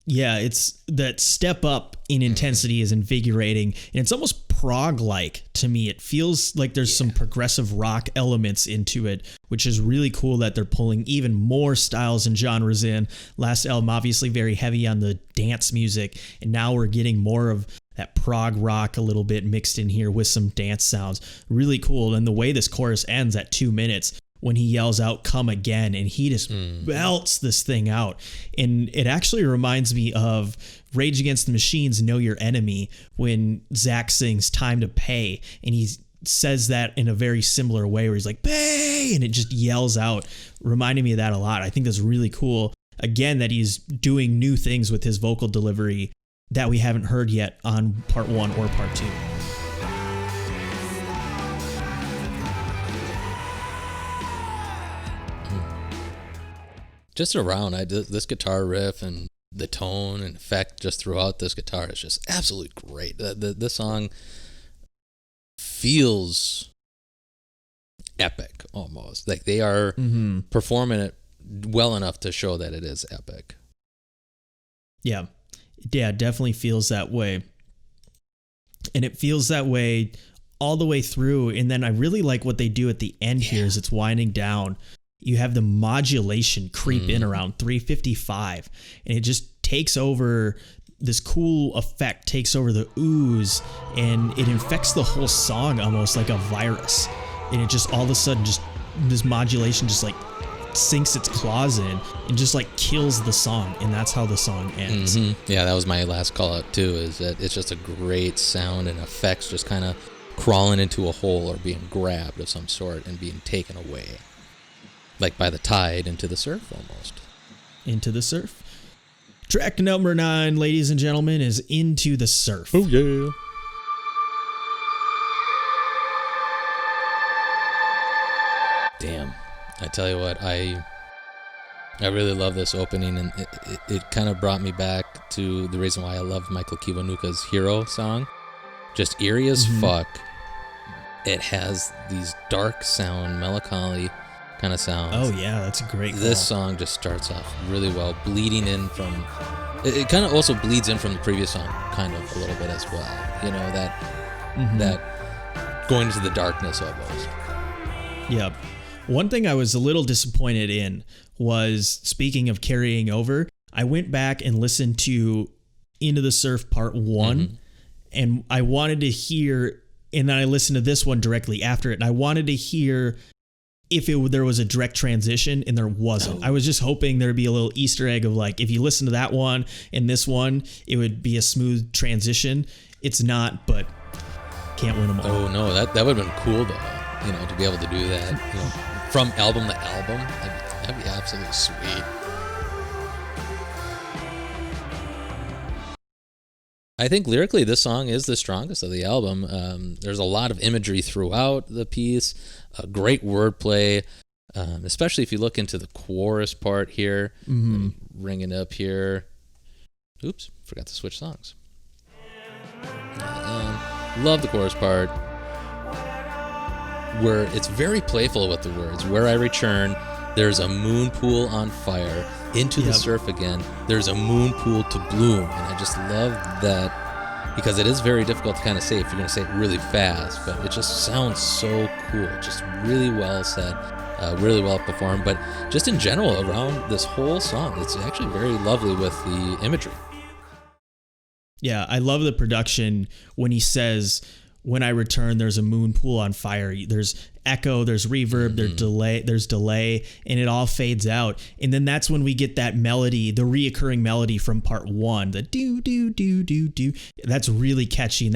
Yeah, it's that step up in intensity is invigorating, and it's almost prog-like to me. It feels like there's some progressive rock elements into it, which is really cool that they're pulling even more styles and genres in. Last album, obviously very heavy on the dance music, and now we're getting more of that prog rock a little bit mixed in here with some dance sounds. Really cool. And the way this chorus ends at 2 minutes when he yells out, "Come again," and he just belts this thing out. And it actually reminds me of Rage Against the Machine's Know Your Enemy when Zach sings "Time to Pay," and he says that in a very similar way where he's like, "Pay," and it just yells out. Reminded me of that a lot. I think that's really cool. Again, that he's doing new things with his vocal delivery that we haven't heard yet on part 1 or part 2. Just around, this guitar riff and the tone and effect just throughout this guitar is just absolutely great. The song feels epic almost. Like they are performing it well enough to show that it is epic. Yeah. Yeah, it definitely feels that way. And it feels that way all the way through. And then I really like what they do at the end here as it's winding down. You have the modulation creep in around 355, and it just takes over. This cool effect takes over the ooze, and it infects the whole song almost like a virus. And it just all of a sudden, just this modulation just like sinks its claws in and just like kills the song, and that's how the song ends. Yeah, that was my last call out too, is that it's just a great sound and effects just kind of crawling into a hole or being grabbed of some sort and being taken away. Like by the tide into the surf almost. Into the surf. Track number 9, ladies and gentlemen, is Into the Surf. Oh, yeah. Damn. I tell you what, I really love this opening, and it kind of brought me back to the reason why I love Michael Kiwanuka's Hero song. Just eerie as fuck. It has these dark sound, melancholy kind of sounds. Oh yeah, that's a great call. This song just starts off really well, bleeding in from... It kind of also bleeds in from the previous song, kind of a little bit as well. You know, that going into the darkness almost. Yeah. One thing I was a little disappointed in was, speaking of carrying over, I went back and listened to Into the Surf Part 1, and I wanted to hear, and then I listened to this one directly after it, and I wanted to hear if there was a direct transition, and there wasn't. I was just hoping there'd be a little Easter egg of like, if you listen to that one and this one, it would be a smooth transition. It's not, but can't win them all. Oh no, that would have been cool though. To be able to do that. From album to album, that'd be absolutely sweet. I think lyrically this song is the strongest of the album. There's a lot of imagery throughout the piece, great wordplay, especially if you look into the chorus part here. Ringing up here. Oops, forgot to switch songs. Love the chorus part where it's very playful with the words. Where I return, there's a moon pool on fire. Into the surf again, there's a moon pool to bloom. And I just love that because it is very difficult to kind of say if you're going to say it really fast, but it just sounds so cool. Just really well said, really well performed. But just in general, around this whole song, it's actually very lovely with the imagery. Yeah, I love the production when he says, when I return, there's a moon pool on fire. There's echo, there's reverb, there's delay, and it all fades out. And then that's when we get that melody, the reoccurring melody from part one, the do, do, do, do, do. That's really catchy. And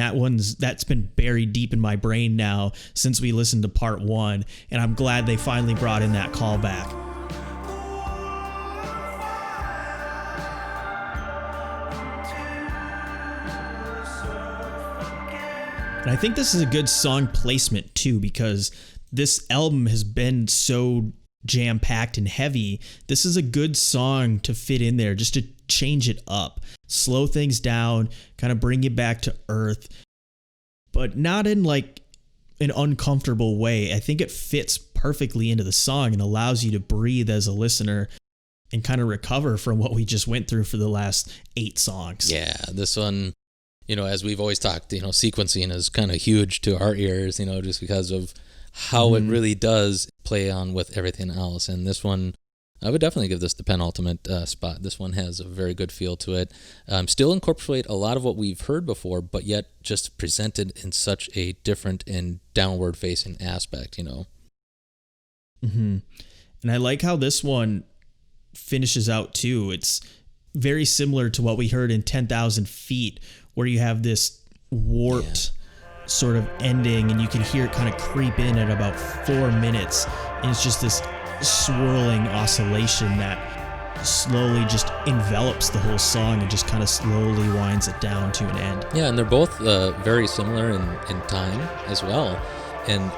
that's been buried deep in my brain now since we listened to part one. And I'm glad they finally brought in that callback. And I think this is a good song placement too, because this album has been so jam-packed and heavy. This is a good song to fit in there, just to change it up, slow things down, kind of bring you back to earth, but not in like an uncomfortable way. I think it fits perfectly into the song and allows you to breathe as a listener and kind of recover from what we just went through for the last 8 songs. Yeah, this one, as we've always talked, sequencing is kind of huge to our ears, just because of how it really does play on with everything else. And this one, I would definitely give this the penultimate spot. This one has a very good feel to it. Still incorporate a lot of what we've heard before, but yet just presented in such a different and downward-facing aspect, And I like how this one finishes out too. It's very similar to what we heard in 10,000 Feet, where you have this warped sort of ending and you can hear it kind of creep in at about 4 minutes. And it's just this swirling oscillation that slowly just envelops the whole song and just kind of slowly winds it down to an end. Yeah, and they're both very similar in time as well. And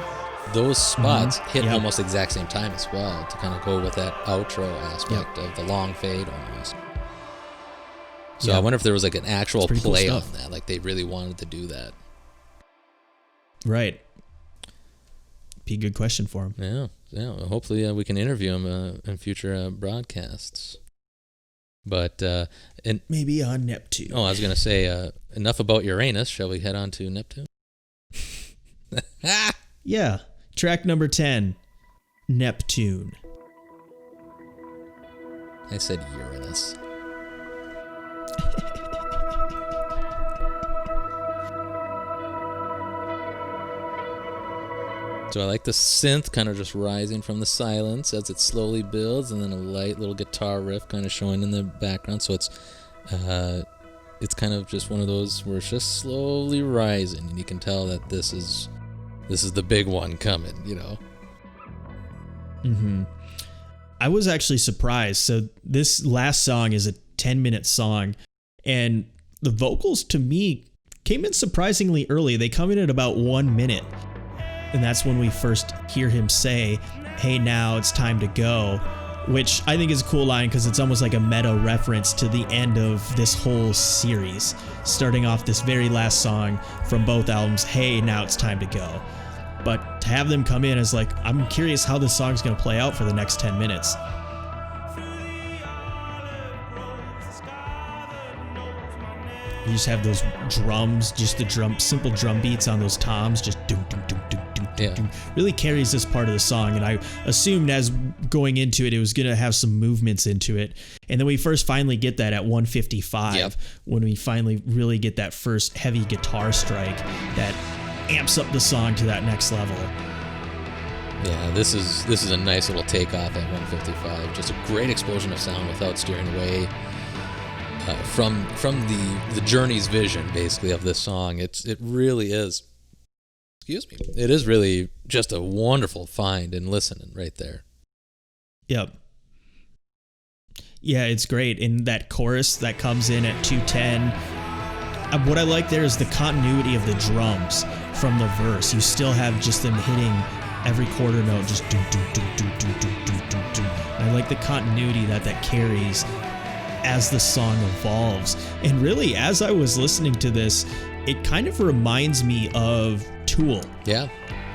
those spots hit almost exact same time as well, to kind of go with that outro aspect of the long fade almost. So I wonder if there was like an actual play on that, like they really wanted to do that. Right. Be a good question for him. Yeah. Hopefully we can interview him in future broadcasts. But and maybe on Neptune. Oh, I was gonna say enough about Uranus. Shall we head on to Neptune? Yeah. Track number 10, Neptune. I said Uranus. So I like the synth kind of just rising from the silence as it slowly builds, and then a light little guitar riff kind of showing in the background. So it's kind of just one of those where it's just slowly rising, and you can tell that this is the big one coming, I was actually surprised. So this last song is a 10-minute song, and the vocals to me came in surprisingly early. They come in at about 1 minute. And that's when we first hear him say, "Hey, now it's time to go," which I think is a cool line because it's almost like a meta reference to the end of this whole series, starting off this very last song from both albums, "Hey, now it's time to go." But to have them come in is like, I'm curious how this song's going to play out for the next 10 minutes. You just have those drums, just the simple drum beats on those toms, just doom, doom, doom, doom, doom, doom, doom. Really carries this part of the song. And I assumed as going into it, it was going to have some movements into it. And then we finally get that at 155, when we finally really get that first heavy guitar strike that amps up the song to that next level. Yeah, this is a nice little takeoff at 155. Just a great explosion of sound without steering away from the Journey's vision, basically, of this song. It really is Excuse me. It is really just a wonderful find and listening right there. Yep. Yeah, it's great. And that chorus that comes in at 2:10, what I like there is the continuity of the drums from the verse. You still have just them hitting every quarter note, just do do do do do do do do do. And I like the continuity that carries as the song evolves. And really, as I was listening to this, it kind of reminds me of Tool. Yeah.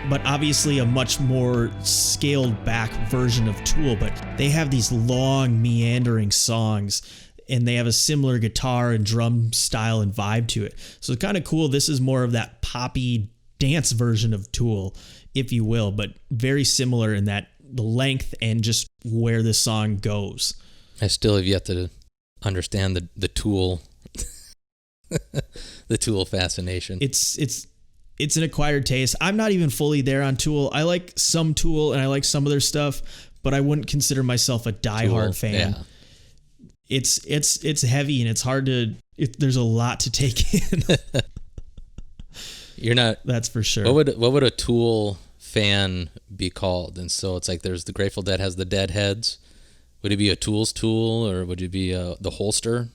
But obviously a much more scaled back version of Tool. But they have these long, meandering songs, and they have a similar guitar and drum style and vibe to it. So it's kind of cool. This is more of that poppy dance version of Tool, if you will, but very similar in that the length and just where the song goes. I still have yet to understand the Tool the Tool fascination. It's an acquired taste. I'm not even fully there on Tool. I like some Tool and I like some of their stuff, but I wouldn't consider myself a diehard fan. Yeah. It's heavy and it's hard to. There's a lot to take in. You're not. That's for sure. What would a Tool fan be called? And so it's like there's the Grateful Dead has the Deadheads. Would it be a Tool's Tool, or would it be the Holster?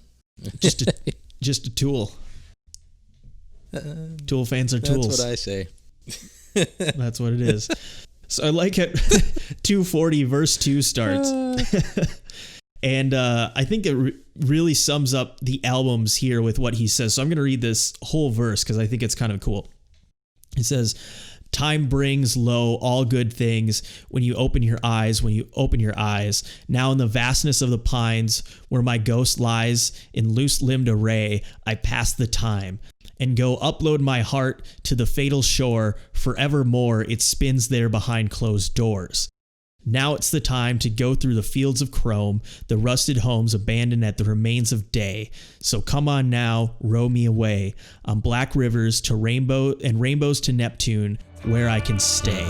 Just a Tool. Tool fans are tools. That's what I say. That's what it is. So I like it. 2:40 verse 2 starts. And I think it really sums up the albums here with what he says. So I'm going to read this whole verse because I think it's kind of cool. It says, "Time brings low all good things when you open your eyes, Now in the vastness of the pines where my ghost lies in loose-limbed array, I pass the time and go upload my heart to the fatal shore. Forevermore it spins there behind closed doors. Now it's the time to go through the fields of chrome, the rusted homes abandoned at the remains of day. So come on now, row me away on black rivers to rainbows to Neptune, where I can stay."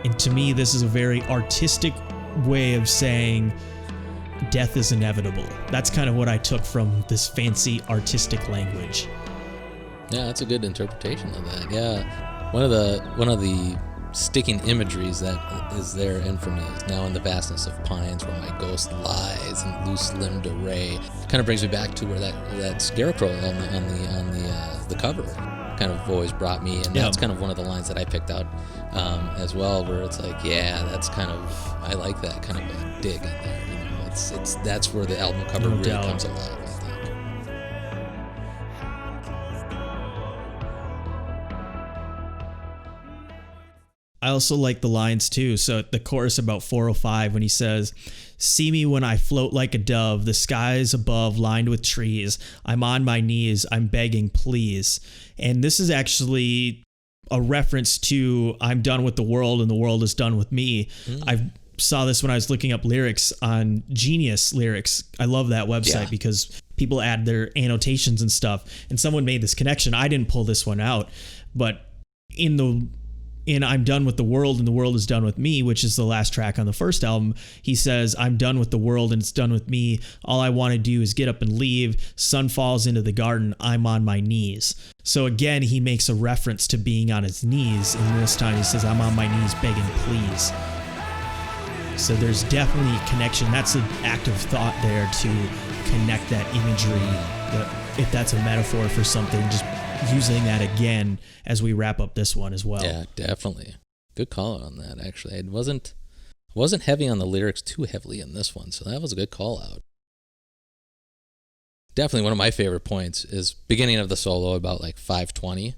And to me, this is a very artistic way of saying death is inevitable. That's kind of what I took from this fancy artistic language. Yeah, that's a good interpretation of that. Yeah, one of the sticking imageries that is there in for me is now in the vastness of pines where my ghost lies in loose-limbed array. Kind of brings me back to where that scarecrow on the cover kind of always brought me, and that's kind of one of the lines that I picked out as well, where it's like, yeah, that's kind of, I like that kind of a dig in there. You know, it's that's where the album cover really comes alive, I think. I also like the lines too. So the chorus about 405 when he says, "See me when I float like a dove, the skies above lined with trees. I'm on my knees, I'm begging, please." And this is actually a reference to "I'm done with the world and the world is done with me." I saw this when I was looking up lyrics on Genius Lyrics. I love that website because people add their annotations and stuff. And someone made this connection. I didn't pull this one out, but in "I'm done with the world and the world is done with me," which is the last track on the first album, he says, "I'm done with the world and it's done with me. All I want to do is get up and leave. Sun falls into the garden. I'm on my knees." So again, he makes a reference to being on his knees. And this time he says, "I'm on my knees begging, please." So there's definitely a connection. That's an active thought there to connect that imagery. If that's a metaphor for something, just using that again as we wrap up this one as well. Yeah, definitely. Good call out on that, actually. It wasn't heavy on the lyrics too heavily in this one, so that was a good call out. Definitely one of my favorite points is beginning of the solo about like 5:20,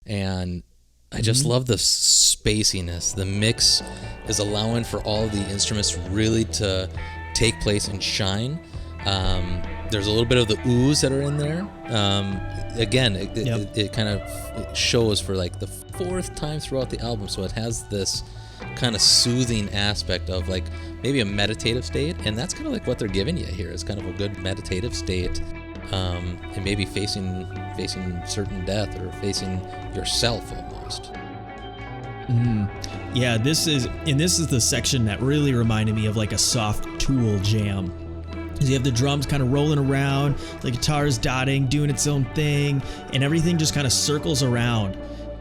and I just love the spaciness. The mix is allowing for all the instruments really to take place and shine. There's a little bit of the oohs that are in there. Again, it kind of shows for like the fourth time throughout the album, so it has this kind of soothing aspect of like maybe a meditative state, and that's kind of like what they're giving you here is kind of a good meditative state, and maybe facing certain death or facing yourself almost. Yeah, this is the section that really reminded me of like a soft Tool jam. You have the drums kind of rolling around, the guitar's dotting, doing its own thing, and everything just kind of circles around.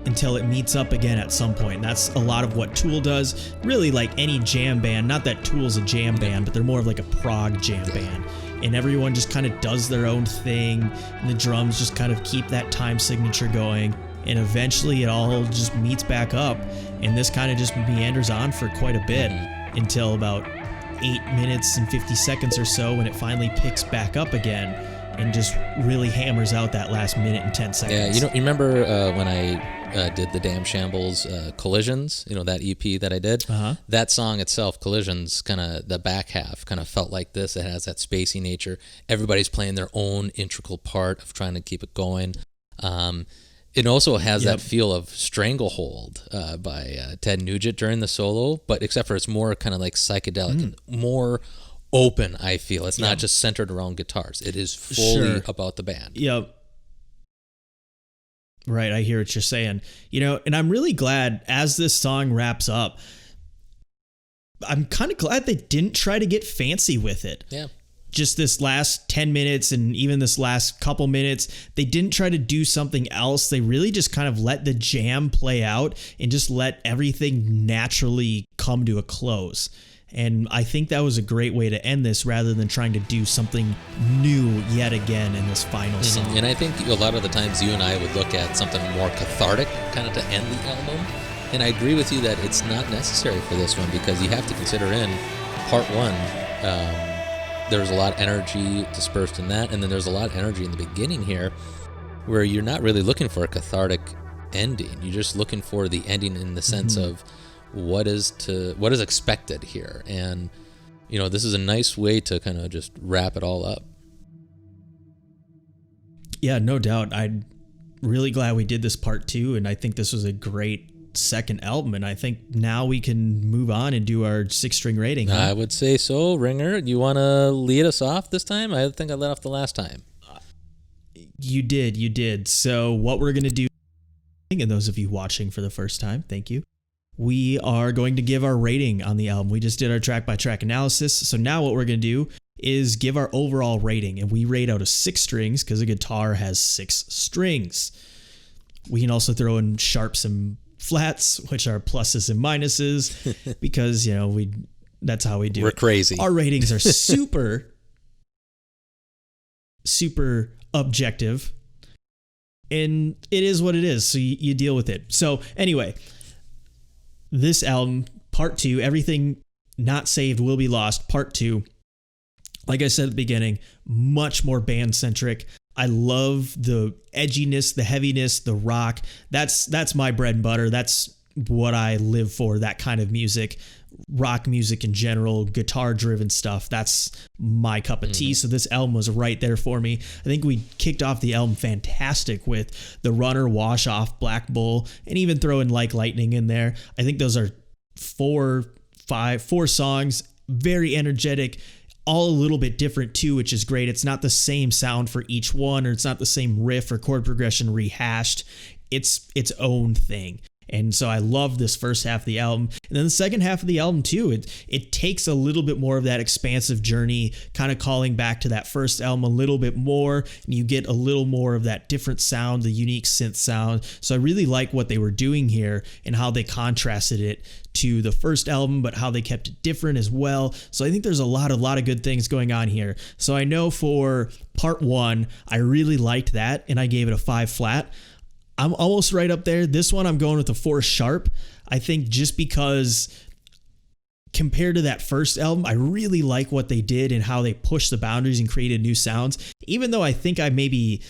until it meets up again at some point. And that's a lot of what Tool does. Really, like any jam band, not that Tool's a jam band, but they're more of like a prog jam band. And everyone just kind of does their own thing, and the drums just kind of keep that time signature going. And eventually it all just meets back up, and this kind of just meanders on for quite a bit until about 8 minutes and 50 seconds or so, when it finally picks back up again and just really hammers out that last minute and 10 seconds. Yeah, you remember when I did the Damn Shambles Collisions, that EP that I did? That song itself, Collisions, kind of the back half kind of felt like this. It has that spacey nature. Everybody's playing their own integral part of trying to keep it going. It also has that feel of Stranglehold by Ted Nugent during the solo, but except for it's more kind of like psychedelic and more open, I feel. It's not just centered around guitars. It is fully about the band. Yep. Right, I hear what you're saying. And I'm really glad as this song wraps up, I'm kind of glad they didn't try to get fancy with it. Yeah. Just this last 10 minutes and even this last couple minutes, they didn't try to do something else. They really just kind of let the jam play out and just let everything naturally come to a close. And I think that was a great way to end this rather than trying to do something new yet again in this final song. And I think a lot of the times you and I would look at something more cathartic kind of to end the album. And I agree with you that it's not necessary for this one, because you have to consider in part one, there's a lot of energy dispersed in that, and then there's a lot of energy in the beginning here where you're not really looking for a cathartic ending. You're just looking for the ending in the sense of what is expected here. And this is a nice way to kind of just wrap it all up. Yeah, no doubt. I'm really glad we did this part 2, and I think this was a great second album, and I think now we can move on and do our 6-string rating. I would say so. Ringer, you want to lead us off this time? I think I led off the last time. You did. So what we're going to do, and those of you watching for the first time, thank you. We are going to give our rating on the album. We just did our track-by-track analysis, so now what we're going to do is give our overall rating, and we rate out of 6 strings because a guitar has 6 strings. We can also throw in sharps and flats, which are pluses and minuses, because that's how we do. We're crazy. Our ratings are super objective, and it is what it is, so you deal with it. So anyway, this album, part 2, Everything Not Saved Will Be Lost, part 2, like I said at the beginning, much more band centric. I love the edginess, the heaviness, the rock. That's my bread and butter. That's what I live for, that kind of music. Rock music in general, guitar-driven stuff. That's my cup of tea. So this album was right there for me. I think we kicked off the album fantastic with The Runner, Wash Off, Black Bull, and even throw in Like Lightning in there. I think those are four songs, very energetic, all a little bit different too, which is great. It's not the same sound for each one, or it's not the same riff or chord progression rehashed. It's its own thing. And so I love this first half of the album. And then the second half of the album too, it takes a little bit more of that expansive journey, kind of calling back to that first album a little bit more, and you get a little more of that different sound, the unique synth sound. So I really like what they were doing here and how they contrasted it to the first album, but how they kept it different as well. So I think there's a lot of good things going on here. So I know for part 1, I really liked that, and I gave it a 5 flat. I'm almost right up there. This one, I'm going with a 4 sharp. I think just because compared to that first album, I really like what they did and how they pushed the boundaries and created new sounds. Even though I think I maybe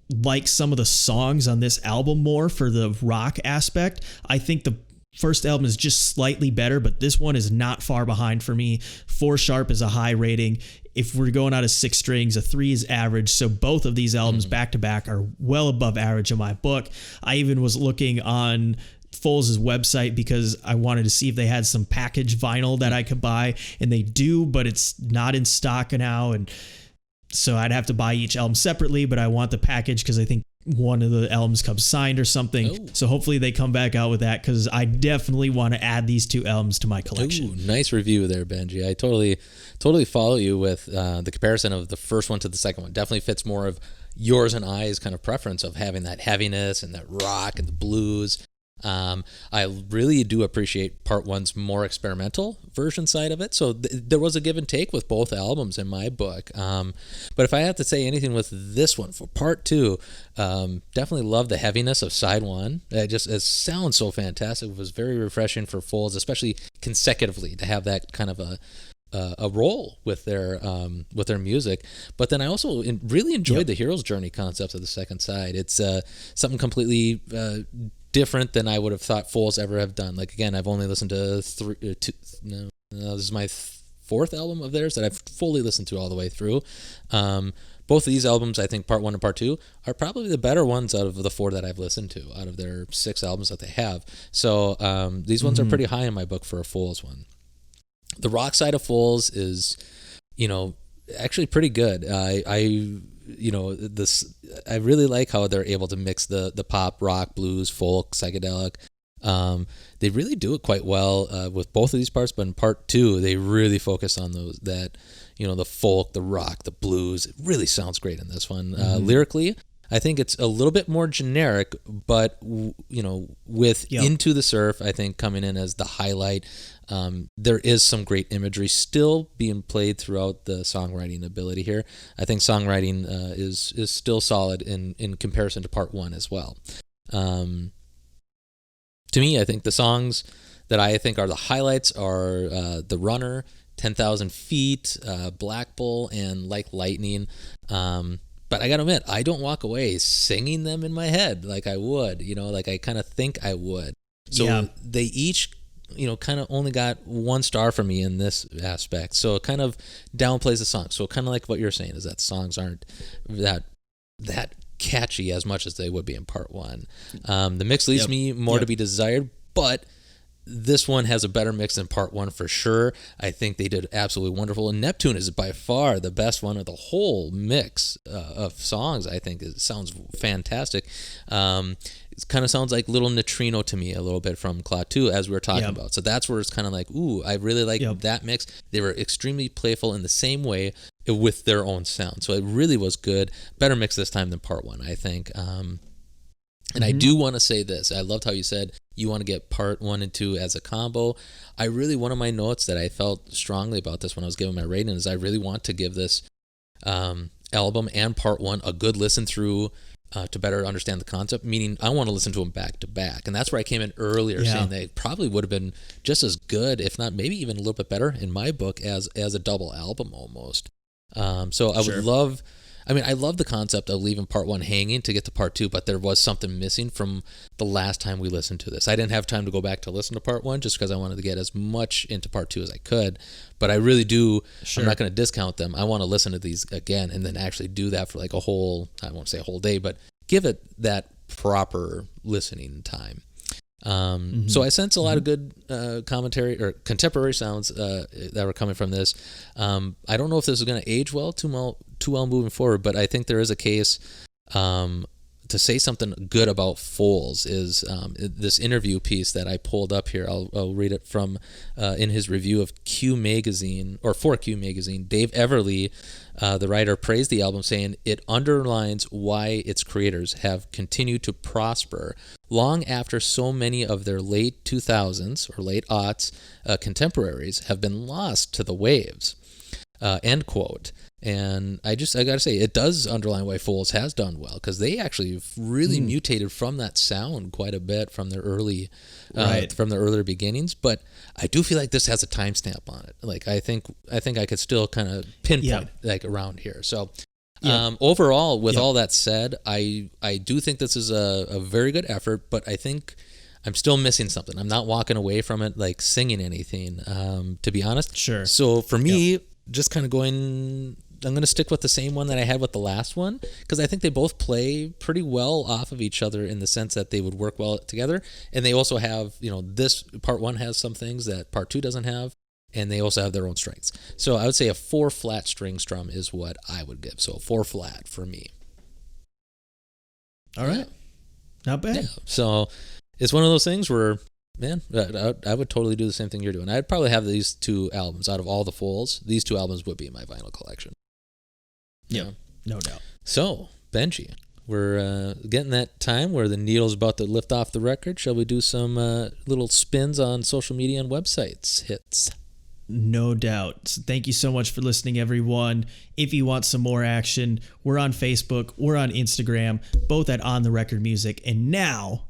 like some of the songs on this album more for the rock aspect, I think the first album is just slightly better, but this one is not far behind for me. 4 sharp is a high rating. If we're going out of 6 strings, a 3 is average. So both of these albums back to back are well above average in my book. I even was looking on Foals' website because I wanted to see if they had some package vinyl that I could buy, and they do, but it's not in stock now. And so I'd have to buy each album separately, but I want the package because I think one of the albums comes signed or something. Oh. So hopefully they come back out with that, because I definitely want to add these 2 albums to my collection. Ooh, nice review there, Benji. I totally follow you with the comparison of the first one to the second one. Definitely fits more of yours and I's kind of preference of having that heaviness and that rock and the blues. I really do appreciate part one's more experimental version side of it. So there was a give and take with both albums in my book. But if I have to say anything with this one for part two, definitely love the heaviness of side one. It sounds so fantastic. It was very refreshing for Foals, especially consecutively, to have that kind of a role with their music. But then I also really enjoyed the hero's journey concepts of the second side. It's something completely different than I would have thought Foals ever have done. Like, again, I've only listened to this is my fourth album of theirs that I've fully listened to all the way through. Both of these albums, I think part one and part two, are probably the better ones out of the four that I've listened to, out of their 6 albums that they have. So these ones are pretty high in my book for a Foals one. The rock side of Foals is, actually pretty good. I really like how they're able to mix the pop, rock, blues, folk, psychedelic. They really do it quite well with both of these parts, but in part two, they really focus on the folk, the rock, the blues. It really sounds great in this one. Lyrically, I think it's a little bit more generic, but with Into the Surf, I think coming in as the highlight. There is some great imagery still being played throughout the songwriting ability here. I think songwriting is still solid in comparison to part one as well. To me, I think the songs that I think are the highlights are The Runner, 10,000 Feet, Black Bull, and Like Lightning. But I gotta admit, I don't walk away singing them in my head like I would, like I kind of think I would. So they each, kind of only got 1 star for me in this aspect. So it kind of downplays the song. So kind of like what you're saying is that songs aren't that catchy as much as they would be in part one. The mix leaves me more to be desired, but this one has a better mix than part one for sure. I think they did absolutely wonderful. And Neptune is by far the best one of the whole mix of songs. I think it sounds fantastic. It kind of sounds like Little Neutrino to me a little bit from Claw 2, as we were talking about. So that's where it's kind of like, ooh, I really like that mix. They were extremely playful in the same way with their own sound. So it really was good. Better mix this time than part one, I think. And I do want to say this. I loved how you said you want to get part 1 and 2 as a combo. One of my notes that I felt strongly about this when I was giving my rating is I really want to give this album and part 1 a good listen through to better understand the concept, meaning I want to listen to them back to back. And that's where I came in earlier saying they probably would have been just as good, if not maybe even a little bit better in my book as a double album almost. So I would love... I love the concept of leaving part 1 hanging to get to part 2, but there was something missing from the last time we listened to this. I didn't have time to go back to listen to part 1 just because I wanted to get as much into part 2 as I could, but I really do, I'm not going to discount them. I want to listen to these again and then actually do that for like a whole, I won't say a whole day, but give it that proper listening time. So I sense a lot of good commentary or contemporary sounds that were coming from this. I don't know if this is going to age too well moving forward, but I think there is a case to say something good about Foals is this interview piece that I pulled up here. I'll read it from in his review of Q Magazine, or for Q Magazine. Dave Everly, the writer, praised the album, saying it underlines why its creators have continued to prosper long after so many of their late 2000s or late aughts contemporaries have been lost to the waves. End quote. And I gotta say, it does underline why Foals has done well, because they actually really mutated from that sound quite a bit from their early, from their earlier beginnings. But I do feel like this has a timestamp on it. Like I think I could still kind of pinpoint like around here. So overall, with all that said, I do think this is a very good effort, but I think I'm still missing something. I'm not walking away from it like singing anything, to be honest. Sure. So for me, just kind of I'm going to stick with the same one that I had with the last one, because I think they both play pretty well off of each other in the sense that they would work well together. And they also have, this part 1 has some things that part 2 doesn't have, and they also have their own strengths. So I would say a 4 flat string strum is what I would give. So 4 flat for me. All right. Not bad. Yeah. So it's one of those things where, man, I would totally do the same thing you're doing. I'd probably have these 2 albums out of all the Foals. These 2 albums would be in my vinyl collection. Yeah, no doubt. So Benji, we're getting that time where the needle's about to lift off the record. Shall we do some little spins on social media and websites? Hits. No doubt. So thank you so much for listening, everyone. If you want some more action, we're on Facebook, we're on Instagram, both at On The Record Music, and now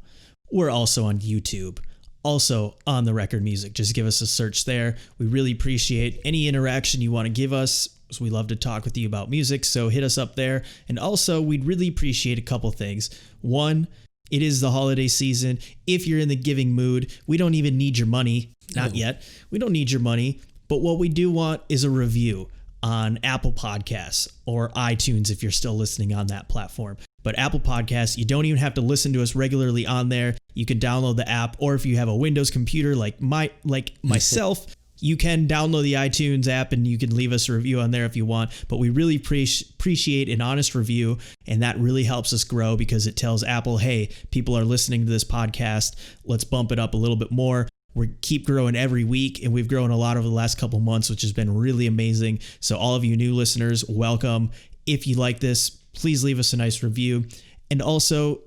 we're also on YouTube. Also On The Record Music. Just give us a search there. We really appreciate any interaction you want to give us. So we love to talk with you about music, so hit us up there. And also, we'd really appreciate a couple things. One, it is the holiday season. If you're in the giving mood, we don't even need your money. Not yet. We don't need your money. But what we do want is a review on Apple Podcasts or iTunes if you're still listening on that platform. But Apple Podcasts, you don't even have to listen to us regularly on there. You can download the app, or if you have a Windows computer like myself, you can download the iTunes app and you can leave us a review on there if you want. But we really appreciate an honest review, and that really helps us grow because it tells Apple, hey, people are listening to this podcast. Let's bump it up a little bit more. We keep growing every week, and we've grown a lot over the last couple months, which has been really amazing. So all of you new listeners, welcome. If you like this, please leave us a nice review. And also,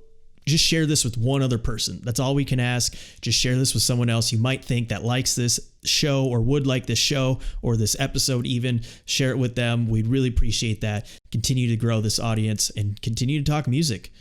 just share this with one other person. That's all we can ask. Just share this with someone else you might think that likes this show or would like this show or this episode even. Share it with them. We'd really appreciate that. Continue to grow this audience and continue to talk music.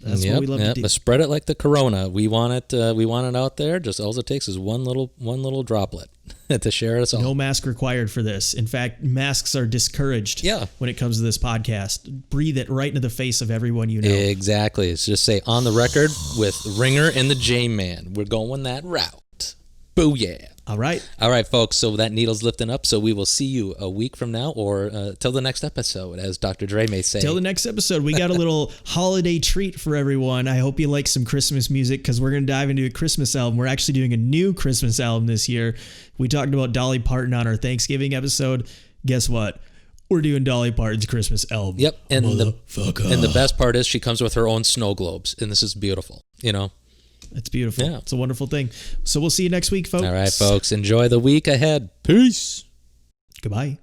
That's what we love to do. But spread it like the Corona. We want it. We want it out there. Just all it takes is one little droplet to share us all. No mask required for this. In fact, masks are discouraged. When it comes to this podcast, breathe it right into the face of everyone you know. Exactly. It's just say On The Record with Ringer and the J-Man. We're going that route. Booyah. All right. All right, folks. So that needle's lifting up. So we will see you a week from now or till the next episode, as Dr. Dre may say. Till the next episode. We got a little holiday treat for everyone. I hope you like some Christmas music because we're going to dive into a Christmas album. We're actually doing a new Christmas album this year. We talked about Dolly Parton on our Thanksgiving episode. Guess what? We're doing Dolly Parton's Christmas album. Yep. And the best part is she comes with her own snow globes. And this is beautiful, you know. It's beautiful. Yeah. It's a wonderful thing. So we'll see you next week, folks. All right, folks. Enjoy the week ahead. Peace. Goodbye.